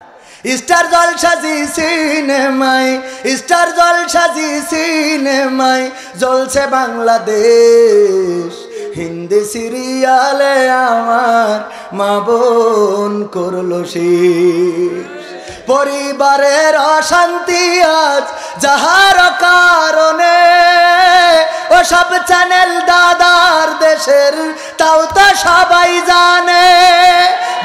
Star জলসাজি সিনেমায়, star জলসাজি সিনেমায় জ্বলছে বাংলাদেশ। হিন্দি সিরিয়ালে আমার মা বোন করলো শেষ। পরিবারের অশান্তি আজ যাহার কারণে, ও সব চ্যানেল দাদার দেশের তাও তো সবাই জানে।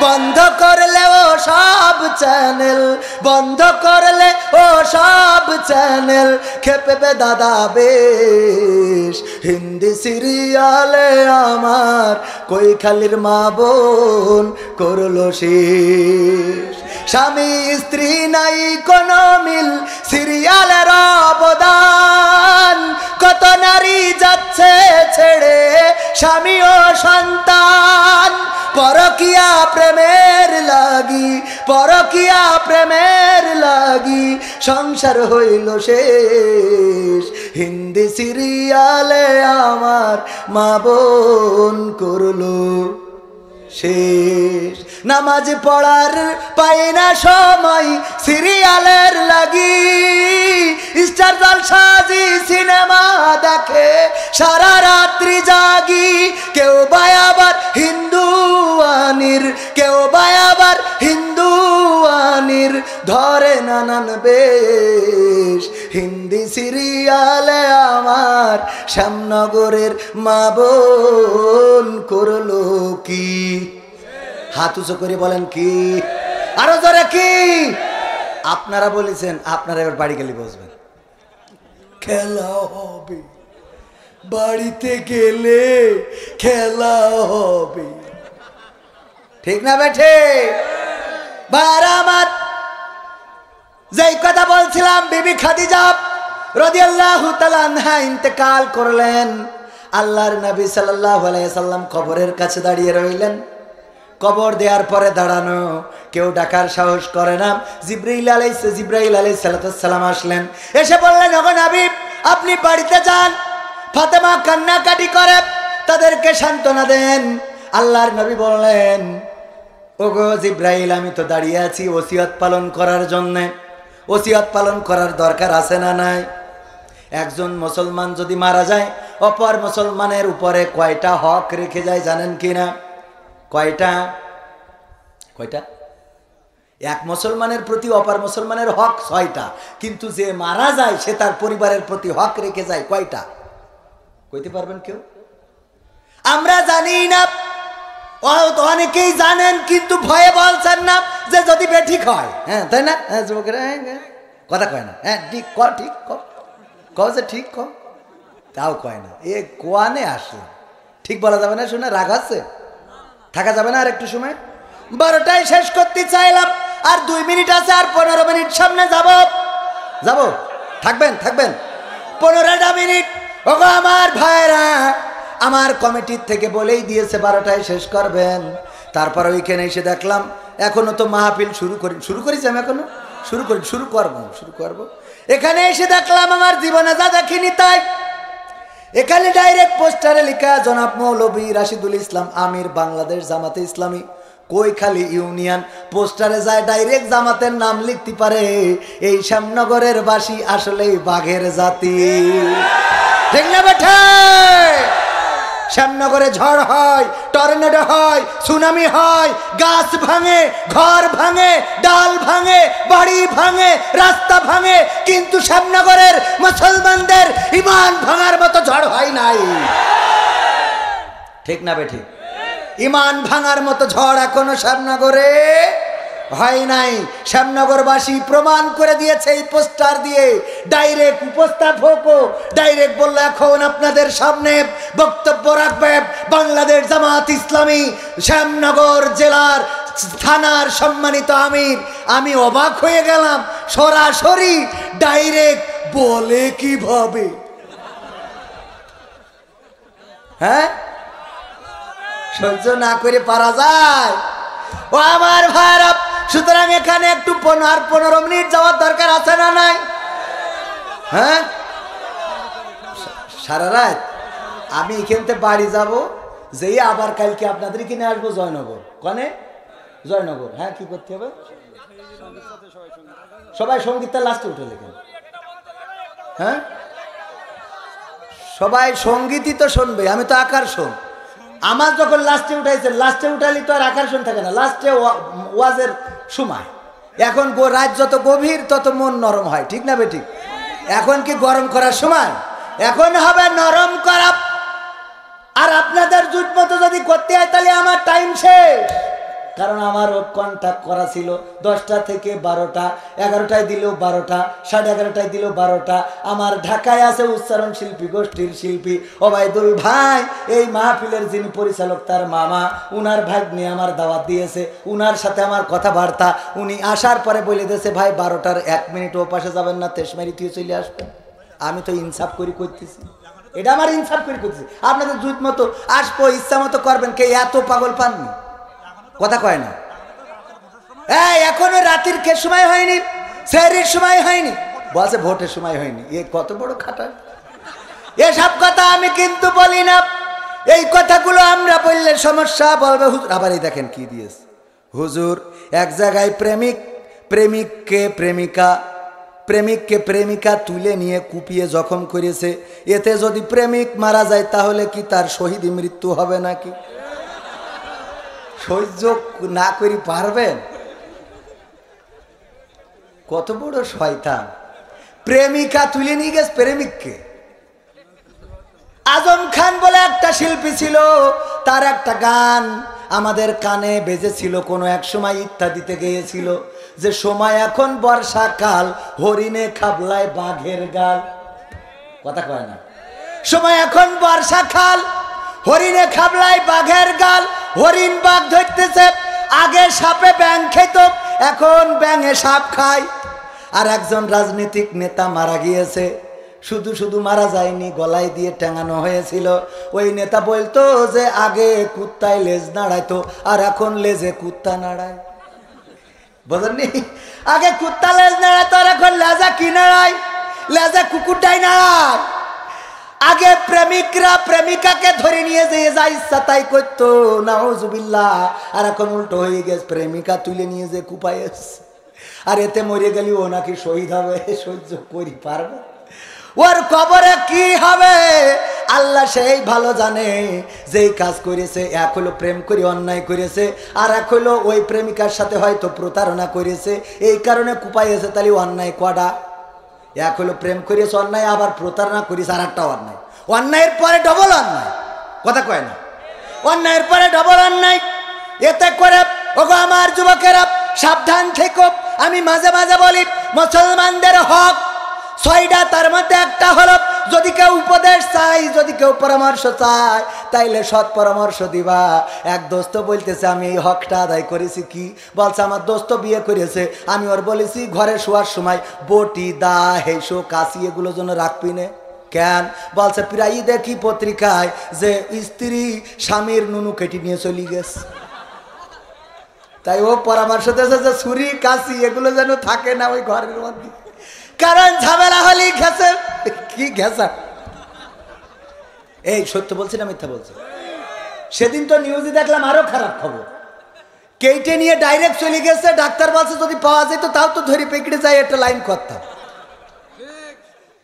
বন্ধ করলে ও সব চ্যানেল, বন্ধ করলে ও সব চ্যানেল খেপে দাদা বেশ। হিন্দি সিরিয়ালে আমার কৈখালির মা বোন করলো শেষ। স্বামী স্ত্রী নাই কোনো মিল, সিরিয়ালের অবদান। কত নারী যাচ্ছে ছেড়ে স্বামী ও সন্তান। পরকিয়া প্রেমের লাগি, পরকিয়া প্রেমের লাগি সংসার হইল শেষ। হিন্দি সিরিয়ালে আমার মা বোন করলো শেষ। নামাজ পড়ার পাই না সময় সিরিয়ালের লাগি, স্টার জলসাজি সিনেমা দেখে সারা রাত্রি জাগি। কেউ বা আবার হিন্দু আনির, কেউ বা আবার হিন্দু আনির ধরে নানান বেশ। হিন্দি সিরিয়ালে আমার শ্যামনগরের মা বোন করলো কি? হাত উঁচু করে বলেন কি? আরো জোরে কি? আপনারা বলেছেন, আপনারা এবার বাড়ি গেলে বসবেন। খেলা হবে, বাড়িতে গেলে খেলা হবে, ঠিক না বেঠে? বারামাত যেই কথা বলছিলাম, বিবি খাদিজা রাদিয়াল্লাহু তাআলা আনহা ইন্তেকাল করলেন। আল্লাহর নবী সাল্লাল্লাহু আলাইহি সাল্লাম কবরের কাছে দাঁড়িয়ে রইলেন। কবর দেওয়ার পরে দাঁড়ানো, কেউ ডাকার সাহস করে না। জিবরাইল আলাইহিস সালাম আসলেন, এসে বললেন, ওগো নবী আপনি বাড়িতে যান, ফাতেমা কান্নাকাটি করে, তাদেরকে সান্ত্বনা দেন। আল্লাহর নবী বললেন, ওগো জিবরাইল আমি তো দাঁড়িয়ে আছি ওসিয়ত পালন করার জন্য। ওসিয়ত পালন করার দরকার আছে না নাই? একজন মুসলমান যদি মারা যায়, অপর মুসলমানের উপরে কয়টা হক রেখে যায় জানেন কিনা? কয়টা? কয়টা? এক মুসলমানের প্রতি অপর মুসলমানের হক 6টা, কিন্তু যে মারা যায় সে তার পরিবারের প্রতি হক রেখে যায় কয়টা? কইতে পারবেন কেউ? আমরা জানি না, অনেকেই জানেন কিন্তু ভয়ে বলছেন না যে যদি বেঠিক হয়। হ্যাঁ তাই না? হ্যাঁ যুবকেরা কথা কয় না। হ্যাঁ ঠিক ক, ঠিক ক, যে ঠিক ক, তাও কয় না। এ কোয়ানে আসে, ঠিক বলা যাবে না। শুনে রাগ আছে, থাকা যাবে না আর একটু সময়। 12টায় শেষ করতে চাইলাম, আর 2 মিনিট আছে, আর 15 মিনিট সামনে যাব। থাকবেন 15টা মিনিট। ওগো আমার ভাইরা, আমার কমিটির থেকে বলেই দিয়েছে 12টায় শেষ করবেন। তারপর ওইখানে এসে দেখলাম এখনো তো মাহফিল শুরু করেছি আমি, এখনো শুরু করব। এখানে এসে দেখলাম আমার জীবনে যা দেখিনি তাই। এখানে ডাইরেক্ট পোস্টারে লেখা জনাব মৌলভী রাশিদুল ইসলাম আমির, বাংলাদেশ জামাতে ইসলামী কৈখালী ইউনিয়ন। পোস্টারে যায় ডাইরেক্ট জামাতের নাম লিখতে পারে। এই শ্যামনগরের বাসী আসলেই বাঘের জাতি, ঠিক না বেঠা? শ্যামনগরে ঝড় হয়, টর্নেডো হয়, সুনামি হয়, গাছ ভাঙে, ঘর ভাঙে, ডাল ভাঙে, বাড়ি ভাঙে, রাস্তা ভাঙে, কিন্তু শ্যামনগরের মুসলমানদের ইমান ভাঙার মতো ঝড় হয় নাই, ঠিক না বেঠি? ইমান ভাঙার মতো ঝড় এখনো শ্যামনগরে হয় নাই। শ্যামনগরবাসী প্রমাণ করে দিয়েছে এই পোস্টার দিয়ে। ডাইরেক্ট উপস্থাপকও ডাইরেক্ট বলল, এখন আপনাদের সামনে বক্তব্য রাখবে বাংলাদেশ জামাত ইসলামী শ্যামনগর জেলার থানার সম্মানিত আমির। আমি অবাক হয়ে গেলাম, সরাসরি ডাইরেক্ট বলে কিভাবে? হ্যাঁ, সহ্য না করে পারা যায়? ও আমার ভাইরা, সুতরাং এখানে একটু 15 মিনিট যাওয়ার দরকার আছে না নাই? হ্যাঁ, সারা রাত আমি এখান থেকে বাড়ি যাব, যেই আবার কালকে আপনাদের কিনে আসবো জয়নগর। কনে? জয়নগর। হ্যাঁ, কি করতে হবে? সবাই সঙ্গীতটা লাস্টে উঠে লেখেন। হ্যাঁ, সবাই সঙ্গীতই তো শুনবে, আমি তো আকর্ষণ। আমার যখন লাস্টে উঠাইছে, লাস্টে উঠালি তো আর আকর্ষণ থাকে না, লাস্টে ওয়াজের সময়। এখন রাত যত গভীর তত মন নরম হয়, ঠিক না বেঠিক? এখন কি গরম করার সময়? এখন হবে নরম করা। আর আপনাদের জুট মতো যদি করতে হয় তাহলে আমার টাইম শেষ, কারণ আমারও কন্ট্যাক্ট করা ছিল 10টা থেকে 12টা, 11টায় দিল 12টা, 11:30টায় দিল 12টা। আমার ঢাকায় আছে উচ্চারণ শিল্পী গোষ্ঠীর শিল্পী ওবায়দুল ভাই, এই মাহফিলের যিনি পরিচালক তার মামা, উনার ভাগ্নে আমার দাওয়াত দিয়েছে, উনার সাথে আমার কথাবার্তা। উনি আসার পরে বলে দিয়েছে, ভাই 12টার 1 মিনিট ও পাশে যাবেন না, তেশমারি তুই চলে আসবেন। আমি তো ইনসাফ করি করতেছি, এটা আমার ইনসাফ করে করতেছি। আপনাদের জুট মতো আসবো, ইচ্ছা মতো করবেন, কে এত পাগল পাননি? কথা কয় না। এখনো রাতের কে সময় হয়নি, সেহরির সময় হয়নি, বলছে ভোটের সময় হয়নি। এ কত বড় খাটা! এসব কথা আমি কিন্তু বলি না, এই কথাগুলো আমরা বললে সমস্যা। বলবে হুজুর, আবার এই দেখেন কি দিয়েছে হুজুর, এক জায়গায় প্রেমিককে প্রেমিকা তুলে নিয়ে কুপিয়ে জখম করেছে। এতে যদি প্রেমিক মারা যায় তাহলে কি তার শহীদ মৃত্যু হবে নাকি? সহ্য না করি পারবেন? কত বড় শয়তান! প্রেমিকা তুলে নিয়ে গেছে প্রেমিককে। আজম খান বলে একটা শিল্পী ছিল, তার একটা গান আমাদের কানে বেজেছিল কোনো এক সময়, ইত্যাদিতে গেয়েছিল যে সময় এখন বর্ষাকাল, হরিণে খাবলায় বাঘের গাল। কথা কয় না? সময় এখন বর্ষাকাল, হরিণে খাবলায় বাঘের গাল। হরিণ বাঘ ধরতেছে, আগে সাপে ব্যাঙ খেত, এখন ব্যাঙে সাপ খায়। আর একজন রাজনৈতিক নেতা মারা গিয়েছে, শুধু মারা যায়নি, গলায় দিয়ে টাঙানো হয়েছিল। ওই নেতা বলতো যে আগে কুত্তায় লেজ নাড়াইতো, আর এখন লেজে কুত্তা নাড়ায়। বুঝলেননি? আগে কুত্তা লেজ নাড়াইতো, আর এখন লেজা কি নাড়ায়? লেজা কুকুরটাই নাড়ায়। আগে প্রেমিকরা প্রেমিকাকে ধরে নিয়ে যেয়ে যা ইচ্ছা তাই করতো, নাউজুবিল্লাহ। আর এখন উল্টো হয়ে গেছে, প্রেমিকা তুলে নিয়ে যে কুপায়েস, আর এতে মরে গেলি ও নাকি শহীদ হবে। সহ্য করি পারবে? ওর কবরে কি হবে আল্লাহ সেই ভালো জানে। যেই কাজ করেছে, এক হলো প্রেম করে অন্যায় করেছে, আর এক হলো ওই প্রেমিকার সাথে হয়তো প্রতারণা করেছে, এই কারণে কুপাইয়েছে। তাহলে অন্যায় কটা? এক হলো প্রেম করিয়েছে অন্যায়, আবার প্রতারণা করিস আর একটা অন্যায়। অন্যায়ের পরে ডবল অন্যায়। কথা কয় না? অন্যায়ের পরে ডবল অন্যায়। এতে করে ওগো আমার যুবকেরা সাবধান থেকো। আমি মাঝে মাঝে বলি, মুসলমানদের হক 6টা, তার মধ্যে একটা হলো যদি কেউ উপদেশ চাই, যদি কেউ পরামর্শ চায়, তাইলে সৎ পরামর্শ দিবা। এক দোস্ত বলতেছে আমি এই হকটা আদায় করেছি। কি বলছে? আমার দোস্ত বিয়ে করেছে, আমি ওর বলেছি ঘরে শোয়ার সময় বটি, দা, হেসো, কাশি এগুলো জন্য রাখবি না। কেন? বলছে প্রায়ই দেখি পত্রিকায় যে স্ত্রী স্বামীর নুনু কেটে নিয়ে চলে গেছে, তাই ও পরামর্শ দিয়েছে যে ছুরি কাশি এগুলো যেন থাকে না ওই ঘরের মধ্যে, কারণ ঝামেলা হলেই ঘেঁষে। কি ঘেঁষা? এই সত্য বলছি না মিথ্যা বলছি? সেদিন তো নিউজে দেখলাম আরো খারাপ খবর, কেটে নিয়ে ডাইরেক্ট চলে গেছে। ডাক্তার বলছে যদি পাওয়া যেত তাও তো ধরে পেকড়ে যায়, একটা লাইন করতাম।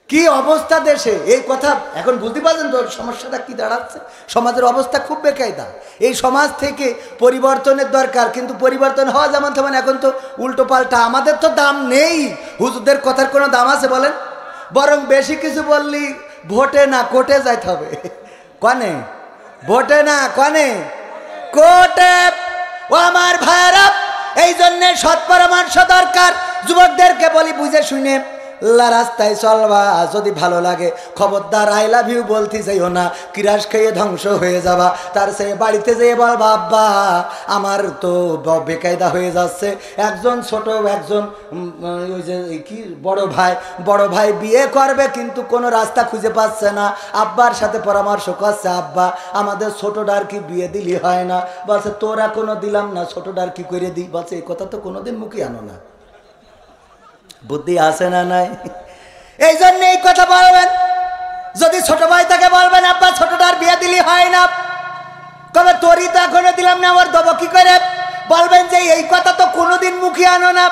কি অবস্থা দেশে! এই কথা এখন বুঝতে পারছেন তো সমস্যাটা কি দাঁড়াচ্ছে? সমাজের অবস্থা খুব বেকায়দা। এই সমাজ থেকে পরিবর্তনের দরকার, কিন্তু পরিবর্তন হওয়া যেমন তেমন এখন তো উল্টো পাল্টা। আমাদের তো দাম নেই, হুজুরদের কথার কোনো দাম আছে বলেন? বরং বেশি কিছু বললি ভোটে না কোর্টে যাইতে হবে। কনে? ভোটে না, কনে? কোর্টে। ও আমার ভাইয়েরা, এই জন্যে সৎ পরামর্শ দরকার। যুবকদেরকে বলি বুঝে শুনে রাস্তায় চলবা, যদি ভালো লাগে খবরদার আই লাভ ইউ বলতে যাইও না, কিরাস খেয়ে ধ্বংস হয়ে যাবা। তার সে বাড়িতে যেয়ে বলবা আব্বা আমার তো বেকায়দা হয়ে যাচ্ছে। একজন ছোট একজন ওই যে কি বড় ভাই বিয়ে করবে কিন্তু কোনো রাস্তা খুঁজে পাচ্ছে না, আব্বার সাথে পরামর্শ করছে আব্বা আমাদের ছোটটার কি বিয়ে দিলি হয় না? বলছে তোরা কোনো দিলাম না, ছোটটার কি করে দিই? বলছে এই কথা তো কোনোদিন মুখে আনো না, বুদ্ধি আছে না নাই? এই জন্য এই কথা বলবেন। যদি ছোট ভাই তাকে বলবেন আব্বা ছোটটার বিয়ে দিলি হয় না, কবে তোরই তো এখনো দিলাম না, ওর দেবো কি করে? বলবেন যে এই কথা তো কোনোদিন মুখে আনো না।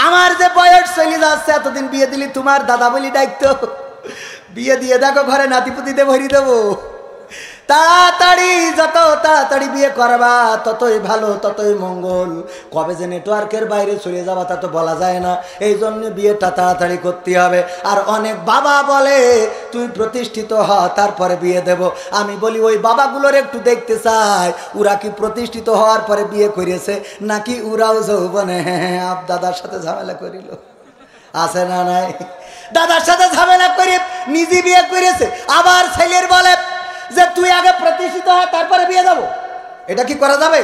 আমার যে বয়স চলে যাচ্ছে, এতদিন বিয়ে দিলি তোমার দাদা বলি ডাকতো, বিয়ে দিয়ে দেখো ঘরে নাতিপুতিতে ভরি দেবো। তাড়াতাড়ি, যত তাড়াতাড়ি বিয়ে করবা ততই ভালো, ততই মঙ্গল। কবে যে নেটওয়ার্কের বাইরে চলে যাবা তা তো বলা যায় না, এই জন্য বিয়েটা তাড়াতাড়ি করতে হবে। আর অনেক বাবা বলে তুই প্রতিষ্ঠিত হ তারপরে বিয়ে দেব। আমি বলি ওই বাবাগুলোর একটু দেখতে চাই, ওরা কি প্রতিষ্ঠিত হওয়ার পরে বিয়ে করেছে নাকি ওরাও যৌবনে আপ দাদার সাথে ঝামেলা করিল? আছে না নাই? দাদার সাথে ঝামেলা করে নিজে বিয়ে করেছে, আবার ছেলের বলে যে তুই আগে প্রতিষ্ঠিত হ তারপরে বিয়ে দেবো। এটা কি করা যাবে?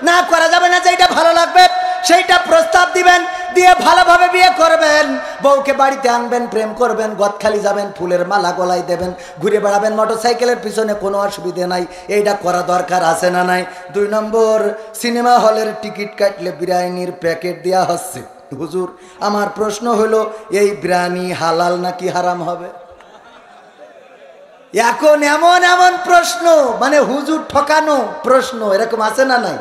না, করা যাবে না। যেটা ভালো লাগবে সেইটা প্রস্তাব দিবেন, দিয়ে ভালোভাবে বিয়ে করবেন, বউকে বাড়িতে আনবেন, প্রেম করবেন, গদখালি যাবেন, ফুলের মালা গলায় দেবেন, ঘুরে বেড়াবেন মোটরসাইকেলের পিছনে, কোনো অসুবিধে নাই। এইটা করা দরকার আছে না নাই? 2 নম্বর, সিনেমা হলের টিকিট কাটলে বিরিয়ানির প্যাকেট দেওয়া হচ্ছে। হুজুর, আমার প্রশ্ন হলো এই বিরিয়ানি হালাল নাকি হারাম হবে? এখন এমন এমন প্রশ্ন, মানে হুজুর ঠকানো প্রশ্ন, এরকম আছে না নাই?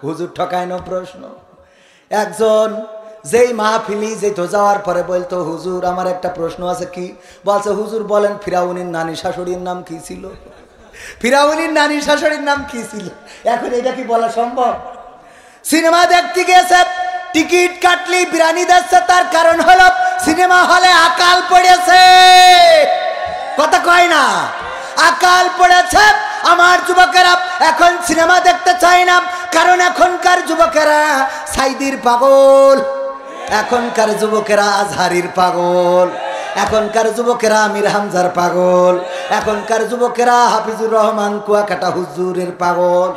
হুজুর ঠকানো প্রশ্ন। একজন যেই মাহফিলি যেত যাওয়ার পরে বলতো, হুজুর আমার একটা প্রশ্ন আছে। কি? বলছে, হুজুর বলেন ফিরাউনের নানি শাশুড়ির নাম কি ছিল? ফিরাউনের নানি শাশুড়ির নাম কি ছিল? এখন এটা কি বলা সম্ভব? সিনেমা দেখতে গেছে, টিকিট কাটলি বিরিয়ানি দিচ্ছে, তার কারণ হলো সিনেমা হলে আকাল পড়েছে। কথা কয় না? আকাল পড়েছে। আমার যুবকেরা এখন সিনেমা দেখতে চায় না, কারণ এখনকার যুবকেরা সাইদির পাগল, এখনকার যুবকেরা আজহারির পাগল, এখনকার যুবকেরা আমির হামজার পাগল, এখনকার যুবকেরা হাফিজুর রহমান কুয়াকাটা হুজুরের পাগল,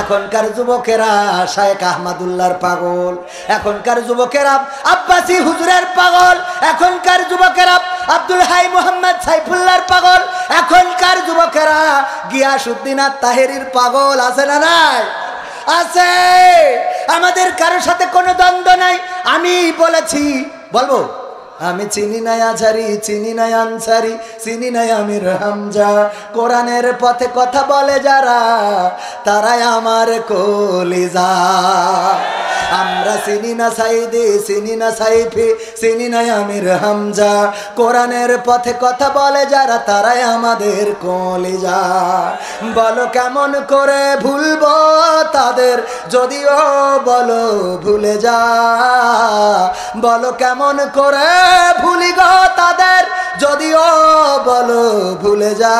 এখনকার যুবকেরা শায়েখ আহমদুল্লাহর পাগল, এখনকার যুবকেরা আব্বাসী হুজুরের পাগল, এখনকার যুবকেরা আব্দুল হাই মোহাম্মদ সাইফুল্লাহর পাগল, এখনকার যুবকেরা গিয়াসউদ্দিন আত-তাহেরির পাগল। আছে না নাই? আছে। আমাদের কারোর সাথে কোনো দ্বন্দ্ব নাই। আমি বলেছি, বলবো, আমি চিনি নাই আজহারি, চিনি নাই আনসারি, চিনি নাই আমির হামজা। কোরআনের পথে কথা বলে যারা, তারাই আমার কলিজা। আমরা চিনি না সাইদি, চিনি না সাইফি, চিনি নাই আমির হামজা। কোরআনের পথে কথা বলে যারা, তারাই আমাদের কলিজা। বলো কেমন করে ভুলবো তাদের, যদিও বলো ভুলে যা। বলো কেমন করে ভুলি গো তাদের, যদিও বলো ভুলে যা।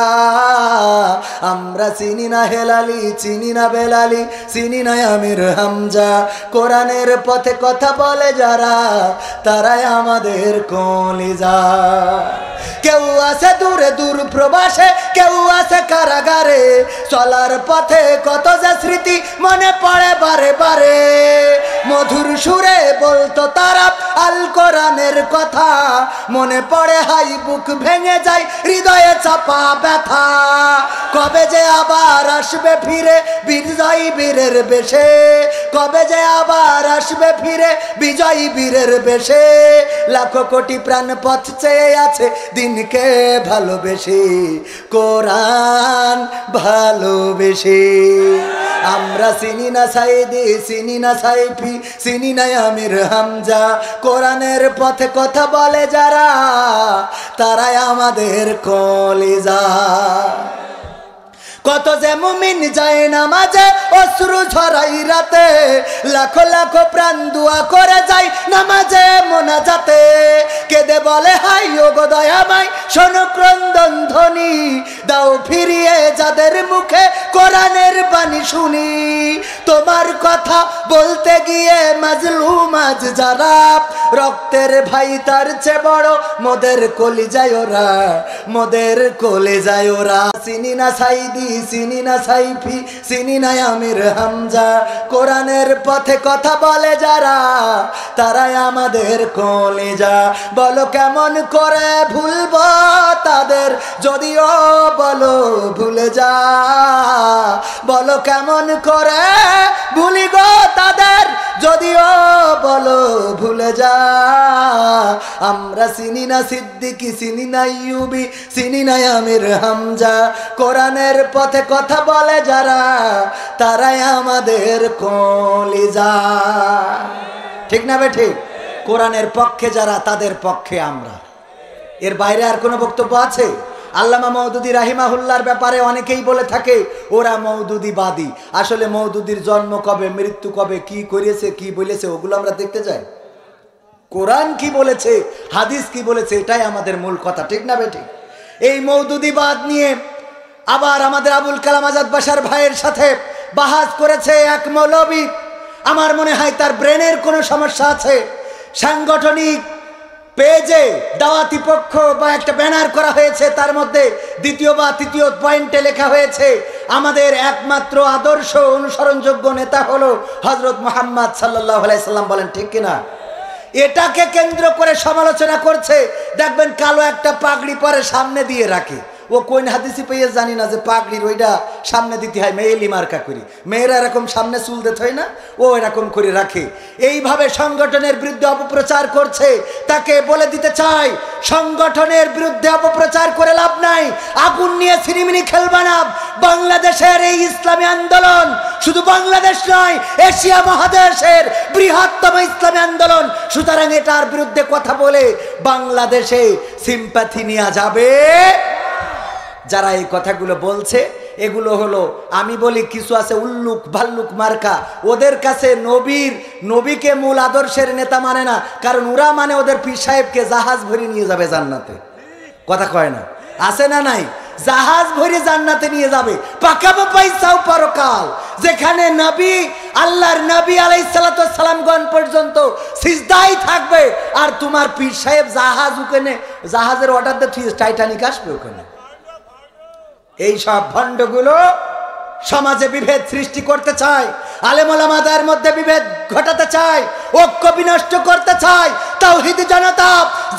আমরা চিনি না হেলালি, চিনি না বেলালি, চিনি না আমির হামজা। কোরআনের পথে কথা বলে যারা, তারাই আমাদের কলিজা। কেউ আছে দূরে দূর প্রবাসে, কেউ আছে কারাগারে। চলার পথে কত যে স্মৃতি মনে পড়ে বারে বারে। মধুর সুরে বলতো তারা আল কোরআনের কথা, মনে পড়ে হাই বুক ভেঙে যায়, হৃদয়ে চাপা ব্যথা। কবে যে আবার আসবে ফিরে বিজয়ী বীরের বেশে, কবে যে আবার আসবে ফিরে বিজয়ী বীরের বেশে। লাখো কোটি প্রাণ পথ চেয়ে আছে দিনকে ভালোবেসে, কোরআন ভালোবেসে। আমরা চিনি না সাইদি, চিনি না সাইফি, চিনি না আমির হামজা। কোরআনের পথে কথা বলে যারা, তারাই আমাদের কলিজা। কত যে মুমিন যায় নামাজে অশ্রু ঝরাই রাতে, লাখো লাখো প্রাণ দুয়া করে যায় নামাজে মোনাজাতে। কেঁদে বলে হাই ও গো দয়াময়, শোনো ক্রন্দন ধ্বনি, দাও ফিরিয়ে যাদের মুখে কোরআনের বাণী শুনি। তোমার কথা বলতে গিয়ে মাজলুম আজ যারা, রক্তের ভাই তার চেয়ে বড় মোদের কলিজায় ওরা, মোদের কলিজায় ওরা। চিনি না সাইদি, চিনি না সাইফি, চিনি না আমির হামজা। কোরআনের পথে কথা বলে যারা, তারাই আমাদের কলিজা। বলো কেমন করে ভুলবো তাদের, যদিও বলো ভুলে যা। বলো কেমন করে ভুলি গো তাদের, যদিও বলো ভুলে যা। আমরা চিনি না সিদ্দিকি, চিনি না ইউবি, চিনি না আমির হামজা। কোরআনের পথে কথা বলে যারা, তারাই আমাদের কলিজা। ঠিক না বে ঠিক? কোরআনের পক্ষে যারা তাদের পক্ষে আমরা। এর বাইরে আর কোনো বক্তব্য আছে? আল্লামা মওদুদী রাহিমাহুল্লাহর ব্যাপারে অনেকেই বলে থাকে ওরা মওদুদীবাদী। আসলে মওদুদীর জন্ম কবে, মৃত্যু কবে, কি করেছে, কি বলেছে, ওগুলো আমরা দেখতে যাই। কোরআন কি বলেছে, হাদিস কি বলেছে, এটাই আমাদের মূল কথা, ঠিক না বেঠিক? এই মওদুদীবাদ নিয়ে আবার আমাদের আবুল কালাম আজাদ বাশার ভাইয়ের সাথে বাহাস করেছে এক মৌলবী। আমার মনে হয় তার ব্রেনের কোনো সমস্যা আছে। সাংগঠনিক পেজে দাওয়াতি পক্ষ বা একটা ব্যানার করা হয়েছে, তার মধ্যে দ্বিতীয় বা তৃতীয় পয়েন্টে লেখা হয়েছে আমাদের একমাত্র আদর্শ অনুসরণযোগ্য নেতা হলো হযরত মুহাম্মদ সাল্লাল্লাহু আলাইহি সাল্লাম। বলেন ঠিক কিনা? এটাকে কেন্দ্র করে সমালোচনা করছে। দেখবেন কালো একটা পাগড়ি পরে সামনে দিয়ে রাখে। ও কোন হাদিসি পেয়ে জানি না যে পাগড়ির ওইটা সামনে দিতে হয়, মেয়েলি মার্কা করি। মেয়েরা এরকম সামনে চুল দিতে হয় না, ও এরকম করে রাখে। এইভাবে সংগঠনের বিরুদ্ধে অপপ্রচার করছে। তাকে বলে দিতে চাই, সংগঠনের বিরুদ্ধে অপপ্রচার করে লাভ নাই। আগুন নিয়ে ছিনিমিনি খেলবা না। বাংলাদেশের এই ইসলামী আন্দোলন শুধু বাংলাদেশ নয়, এশিয়া মহাদেশের বৃহত্তম ইসলামী আন্দোলন। সুতরাং এটার বিরুদ্ধে কথা বলে বাংলাদেশে সিম্প্যাথি নেওয়া যাবে। যারা এই কথাগুলো বলছে এগুলো হলো, আমি বলি কিছু আছে উল্লুক ভাল্লুক মার্কা। ওদের কাছে নবীকে মূল আদর্শের নেতা মানে না, কারণ ওরা মানে ওদের পীর সাহেবকে জাহাজ ভরে নিয়ে যাবে জান্নাতে। কথা কয় না? আছে না নাই? জাহাজ ভরে জান্নাতে নিয়ে যাবে, পাকাবো পয়সাও পরকাল। যেখানে নবী, আল্লাহর নবী আলাইহিস সালাতু ওয়াস সালামগণ পর্যন্ত সিজদায় থাকবে, আর তোমার পীর সাহেব জাহাজের অর্ডার দিয়ে টাইটানিক আসবে ওখানে। এই সব ভণ্ডগুলো সমাজে বিভেদ সৃষ্টি করতে চায়, আলেম ওলামাদের মধ্যে বিভেদ ঘটাতে চায়, ঐক্য বিনষ্ট করতে চায়। তাওহীদি জনতা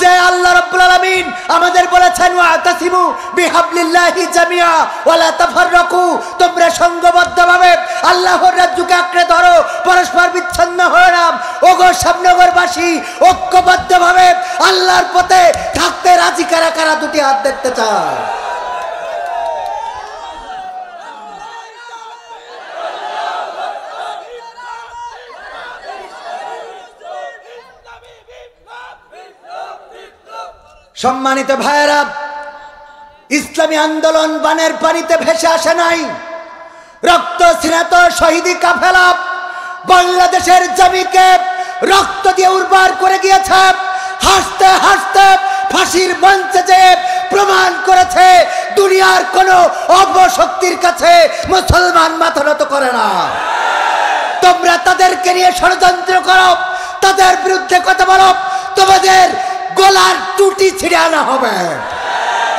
যে আল্লাহ রাব্বুল আলামিন আমাদের বলেছেন ওয়াতাসিমু বিহাবলিল্লাহি জামিয়া ওয়ালা তাফাররাকু, তোমরা সংঘবদ্ধভাবে আল্লাহর রাজ্যকে আঁকড়ে ধরো, পরস্পর বিচ্ছিন্ন হও না। ওগো সামনগরবাসী, ঐক্যবদ্ধভাবে আল্লাহর পথে থাকতে রাজি কারা কারা? দুটি হাত দেখতে চায়। সম্মানিত ভাইয়েরা, ইসলামী আন্দোলন বানের পানিতে ভেসে আসে নাই। রক্ত স্নাত শহীদি কাফেলা বাংলাদেশের জমিকে রক্ত দিয়ে উর্বর করে গিয়েছে। হাসতে হাসতে ফাঁসির মঞ্চে যে প্রমাণ করেছে দুনিয়ার কোনো অপশক্তির কাছে মুসলমান মাথা নত করে না। তোমরা তাদেরকে নিয়ে ষড়যন্ত্র করো, তাদের বিরুদ্ধে কথা বলো, তোমাদের গলার টুটি ছিঁড়ে আনা হবে।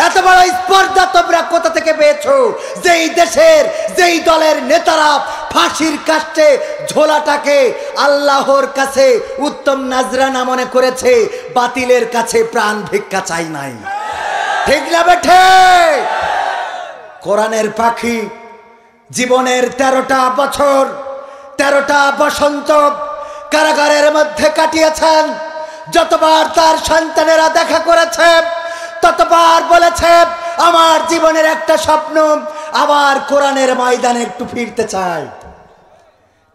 এত বড় স্পর্ধা তোমরা কোথা থেকে পেয়েছো? যেই দেশের, যেই দলের নেতারা ফাঁসির কাষ্টে ঝোলাটাকে আল্লাহর কাছে উত্তম নাজরানা মনে করেছে, বাতিলের কাছে প্রাণ ভিক্ষা চাই নাই। ঠিক না বেঠে? কোরআনের পাখি জীবনের 13টা বছর, 13টা বসন্ত কারাগারের মধ্যে কাটিয়েছেন। যতবার তার সন্তানেরা দেখা করেছে, ততবার বলেছে আমার জীবনের একটা স্বপ্ন, আবার কোরআনের ময়দানে একটু ফিরতে চাই।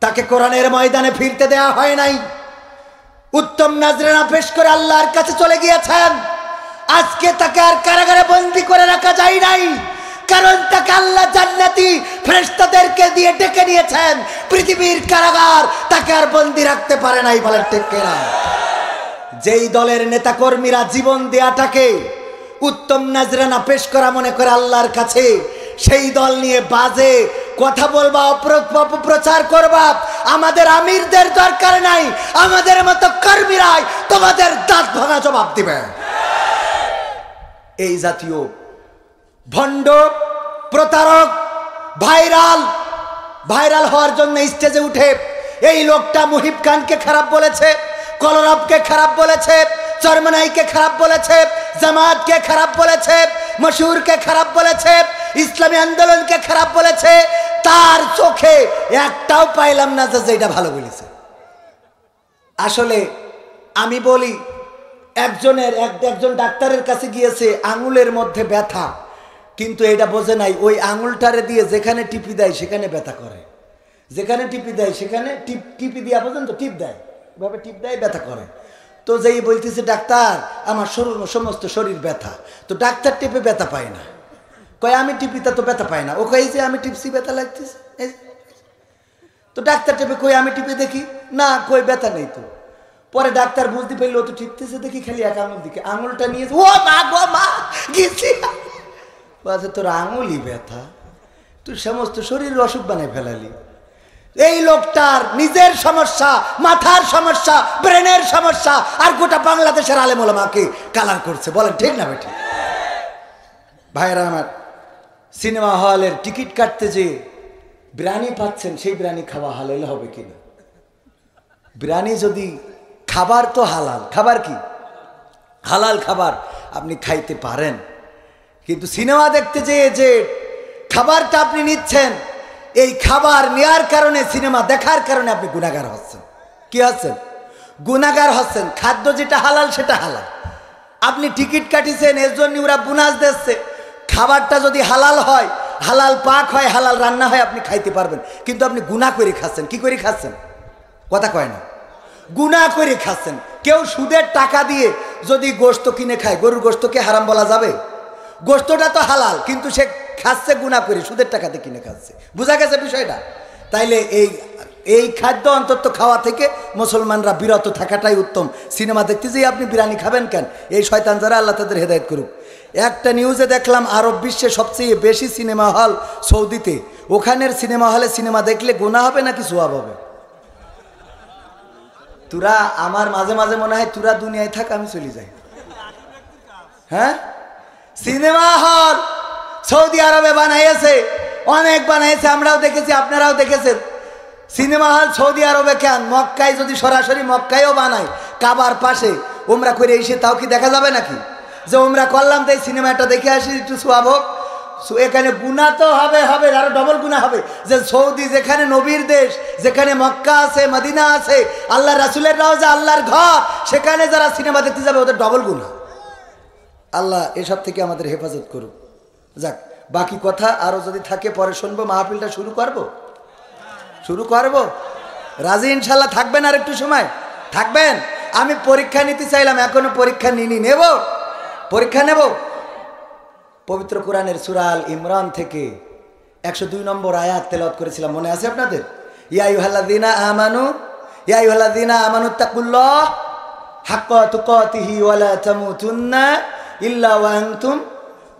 তাকে কোরআনের ময়দানে ফিরতে দেয়া হয় নাই। উত্তম নাজরানা পেশ করে আল্লাহর কাছে চলে গিয়েছেন। আজকে তাকে আর কারাগারে বন্দী করে রাখা যায় নাই, কারণ তাকে আল্লাহ জান্নাতি ফেরেশতাদেরকে দিয়ে ডেকে নিয়েছেন। পৃথিবীর কারাগার তাকে আর বন্দী রাখতে পারে নাই। বলেন ঠিক কিনা? যেই দলের নেতা কর্মীরা জীবন দেয়াটাকে উত্তম নাজরানা পেশ করা মনে করে আল্লাহর কাছে, সেই দল নিয়ে বাজে কথা বলবা, অপপ্রচার করবা, আমাদের আমিরদের দরকার নাই। আমাদের মতো কর্মীরাই তোমাদের দাঁত ভাঙা জবাব দিবে। এই জাতীয় ভণ্ড, প্রতারক, ভাইরাল হওয়ার জন্য স্টেজে উঠে এই লোকটা মুহিব খানকে খারাপ বলেছে, কলরবকে খারাপ বলেছে, চরমনাইকে খারাপ বলেছে, জামাতকে খারাপ বলেছে, মশহুরকে খারাপ বলেছে, ইসলামী আন্দোলনকে খারাপ বলেছে। তার চোখে একটাও পাইলাম না যে এটা ভালো বলেছে। আসলে আমি বলি, একজন ডাক্তারের কাছে গিয়েছে, আঙুলের মধ্যে ব্যথা, কিন্তু এটা বোঝে নাই ওই আঙুলটারে দিয়ে যেখানে টিপি দেয় সেখানে ব্যথা করে, যেখানে টিপি দেয় সেখানে টিপি দিয়া পর্যন্ত টিপ দেয়, ভাবে টিপ দেয় ব্যথা করে। তো যেই বলতেছে ডাক্তার আমার সমস্ত শরীর ব্যথা, তো ডাক্তার টিপে ব্যথা পায় না, কয় আমি টিপি তা তো ব্যথা পায় না, ও কই যে আমি টিপসি ব্যথা লাগতেছে। তো ডাক্তার টিপে কই আমি টিপে দেখি না, কই ব্যথা নেই। তো পরে ডাক্তার বুঝতে পারলো ও তো টিপতেছে, দেখি খালি এক আঙুল দিকে, আঙুলটা নিয়ে ও মা গো মা গেছি, বলছে তোর আঙুলই ব্যথা, তুই সমস্ত শরীর অসুখ বানায় ফেলালি। এই লোকটার নিজের সমস্যা, মাথার সমস্যা, ব্রেনের সমস্যা, আর গোটা বাংলাদেশের আলেম ওলামাকে কালার করছে। বলেন ঠিক না বেঠিক? ভাইরা আমার, সিনেমা হলের টিকিট কাটতে যে বিরিয়ানি পাচ্ছেন, সেই বিরিয়ানি খাওয়া হালাল হবে কিনা? বিরিয়ানি যদি খাবার, তো হালাল খাবার, কি হালাল খাবার আপনি খাইতে পারেন, কিন্তু সিনেমা দেখতে যেয়ে যে খাবারটা আপনি নিচ্ছেন, এই খাবার নেওয়ার কারণে, সিনেমা দেখার কারণে আপনি গুনাহগার হচ্ছেন। কি হচ্ছেন? গুনাহগার হচ্ছেন। খাদ্য যেটা হালাল সেটা হালাল, আপনি টিকিট কাটিছেন, এর জন্য ওরা বোনাস দিচ্ছে। খাবারটা যদি হালাল হয়, হালাল পাক হয়, হালাল রান্না হয়, আপনি খাইতে পারবেন, কিন্তু আপনি গুনাহ করে খাচ্ছেন। কি করে খাচ্ছেন? কথা কয় না, গুনাহ করে খাচ্ছেন। কেউ সুদের টাকা দিয়ে যদি গোশত কিনে খায়, গরুর গোশতকে হারাম বলা যাবে? গোশতটা তো হালাল, কিন্তু সে খাচ্ছে গুনাহ করে, সুদের টাকাতে কিনে খাচ্ছে। বুঝা গেছে বিষয়টা? তাইলে এই খাদ্য অন্তত খাওয়া থেকে মুসলমানরা বিরত থাকাটাই উত্তম। সিনেমা দেখতে যেয়ে আপনি বিরিয়ানি খাবেন কেন? এই শয়তান যারা, আল্লাহ তাদের হেদায়েত করুক। একটা নিউজে দেখলাম আরব বিশ্বে সবচেয়ে বেশি সিনেমা হল সৌদিতে। ওখানের সিনেমা হলে সিনেমা দেখলে গুনাহ হবে নাকি সওয়াব হবে? তোরা, আমার মাঝে মাঝে মনে হয় তোরা দুনিয়ায় থাক, আমি চলে যাই। হ্যাঁ, সিনেমা হল সৌদি আরবে বানাইছে, অনেক বানাইছে, আমরাও দেখেছি, আপনারাও দেখেছেন। সিনেমা হল সৌদি আরবে কেন? মক্কায় যদি সরাসরি মক্কায়ও বানায়, কাবার পাশে উমরা করে এসে, তাও কি দেখা যাবে নাকি যে উমরা করলাম তাই সিনেমাটা দেখে আসি, একটু সওয়াব হোক? এখানে গুনাহ তো হবে, আরো ডবল গুনাহ হবে। যে সৌদি, যেখানে নবীর দেশ, যেখানে মক্কা আছে, মদিনা আছে, আল্লাহ রাসূলের রওজা, আল্লাহর ঘর, সেখানে যারা সিনেমা দেখতে যাবে ওদের ডবল গুনাহ। আল্লাহ এসব থেকে আমাদের হেফাজত করুক। যাক, বাকি কথা আরো যদি থাকে পরে শুনবো। মাহফিলটা শুরু করব? রাজি ইনশাল্লাহ? থাকবেন আর একটু সময়? থাকবেন? আমি পরীক্ষা নিতে চাইলাম, এখনো পরীক্ষা নিনি, নেব পরীক্ষা নেব। পবিত্র কোরআনের সূরা আল ইমরান থেকে 102 নম্বর আয়াত তেলাওয়াত করেছিলাম, মনে আছে আপনাদের? ইয়া আইয়ুহাল্লাযীনা আমানু তাকুল্লাহ হাক্কা তুকাতিহি ওয়া লা তামুতুন্না ইল্লা ওয়া আনতুম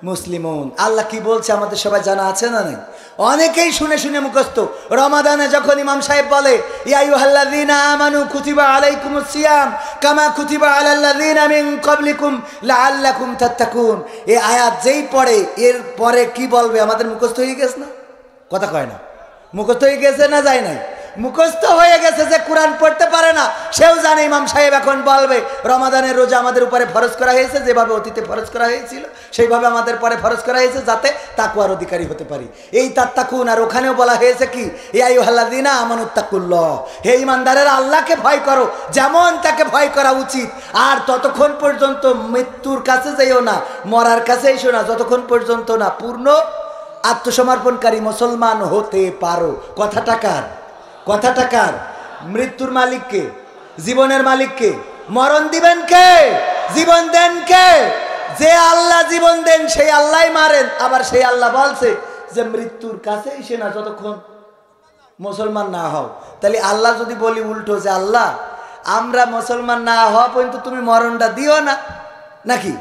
মুসলিমুন। আল্লাহ কি বলছে আমাদের সবাই জানা আছে না নাই? অনেকেই শুনে শুনে মুখস্থ। রমাদানে যখন ইমাম সাহেব বলে ইয়া আইয়ুহাল্লাযীনা আমানু কুতিবা আলাইকুমুস সিয়াম কামা কুতিবা আলাল্লাযীনা মিন ক্বাবলিকুম লাআল্লাকুম তাত্তাকুন, এই আয়াত যেই পড়ে, এর পরে কি বলবে আমাদের মুখস্থ হয়ে গেছে না? কথা কয় না? মুখস্থ হয়ে গেছে না যায় নাই? মুখস্থ হয়ে গেছে। যে কোরআন পড়তে পারে না সেও জানে ইমাম সাহেব এখন বলবে রমাদানের রোজা আমাদের উপরে ফরজ করা হয়েছে, যেভাবে অতীতে ফরজ করা হয়েছিল সেইভাবে আমাদের পরে ফরজ করা হয়েছে, যাতে তাকওয়ার অধিকারী হতে পারি। এই তাত্তাকুন, আর ওখানেও বলা হয়েছে কি ইয়া আইয়ুহাল্লাযীনা আমানুত্তাকুল্লাহ, হে ঈমানদারেরা আল্লাহকে ভয় করো যেমন তাকে ভয় করা উচিত। আর ততক্ষণ পর্যন্ত মৃত্যুর কাছে যাইও না, মরার কাছে এসো না, যতক্ষণ পর্যন্ত না পূর্ণ আত্মসমর্পণকারী মুসলমান হতে পারো। কথাটা কার? মৃত্যুর মালিককে, জীবনের মালিককে। মরণ দিবেন কে? জীবন দেন কে? যে আল্লাহ জীবন দেন সেই আল্লাহই মারেন। আবার সেই আল্লাহ বলছে যে মৃত্যুর কাছে এসে না যতক্ষণ মুসলমান না হও। তাহলে আল্লাহ যদি বলি উল্টো যে আল্লাহ আমরা মুসলমান না হওয়া পর্যন্ত তুমি মরণটা দিও না, নাকি?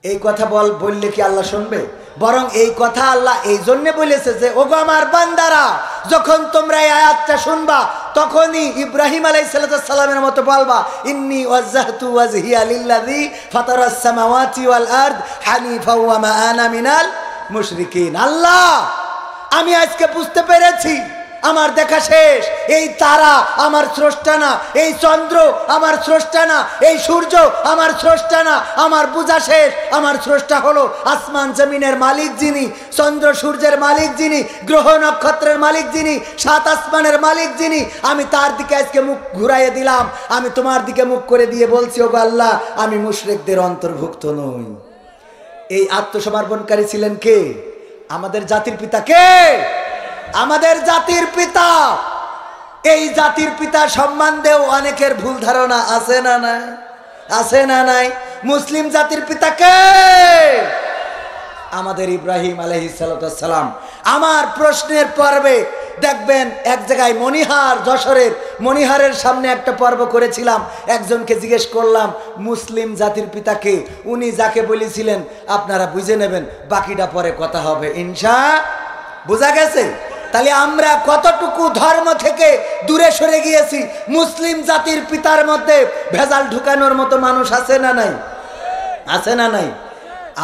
এই কথা বললে কি আল্লাহ শুনবে? বরং এই কথা আল্লাহ এই জন্য বলেছে যে ওগো আমার বান্দারা, যখন তোমরা এই আয়াতটা শুনবা তখনই ইব্রাহিম আলাইহিস সালামের মতো বলবা ইন্নী ওয়াজ্জাহতু ওয়াজহিয়া লিল্লাযী ফাতারাস সামাওয়াতি ওয়াল আরদ হানিফা ওয়া মা আনা মিনাল মুশরিকিন। আল্লাহ, আমি আজকে বুঝতে পেরেছি আমার দেখা শেষ। এই তারা আমার স্রষ্টা না, এই চন্দ্র আমার স্রষ্টা না, এই সূর্য আমার স্রষ্টা না, আমার বুঝা শেষ। আমার স্রষ্টা হলো আসমান জমিনের মালিক যিনি, চন্দ্র সূর্যের মালিক যিনি, গ্রহ নক্ষত্রের মালিক যিনি, সাত আসমানের মালিক যিনি। আমি তার দিকে আজকে মুখ ঘুরাইয়ে দিলাম। আমি তোমার দিকে মুখ করে দিয়ে বলছি ওগো আল্লাহ, আমি মুশরিকদের অন্তর্ভুক্ত নই। এই আত্মসমর্পণকারী ছিলেন কে? আমাদের জাতির পিতা কে? আমাদের জাতির পিতা এই জাতির পিতা সম্মান দেও অনেকের ভুল ধারণা আছে না নাই? আছে না নাই? মুসলিম জাতির পিতা কে? আমাদের ইব্রাহিম আলাইহিস সালাম। আমার প্রশ্নের পর্বে দেখবেন এক জায়গায় মনিহার, যশোরের মনিহারের সামনে একটা পর্ব করেছিলাম। একজনকে জিজ্ঞেস করলাম মুসলিম জাতির পিতাকে, উনি যাকে বলেছিলেন আপনারা বুঝে নেবেন, বাকিটা পরে কথা হবে ইনশাআল্লাহ। বোঝা গেছে? তাহলে আমরা কতটুকু ধর্ম থেকে দূরে সরে গিয়েছি। মুসলিম জাতির পিতার মধ্যে ভেজাল ঢুকানোর মতো মানুষ আছে না নাই? আছে না নাই?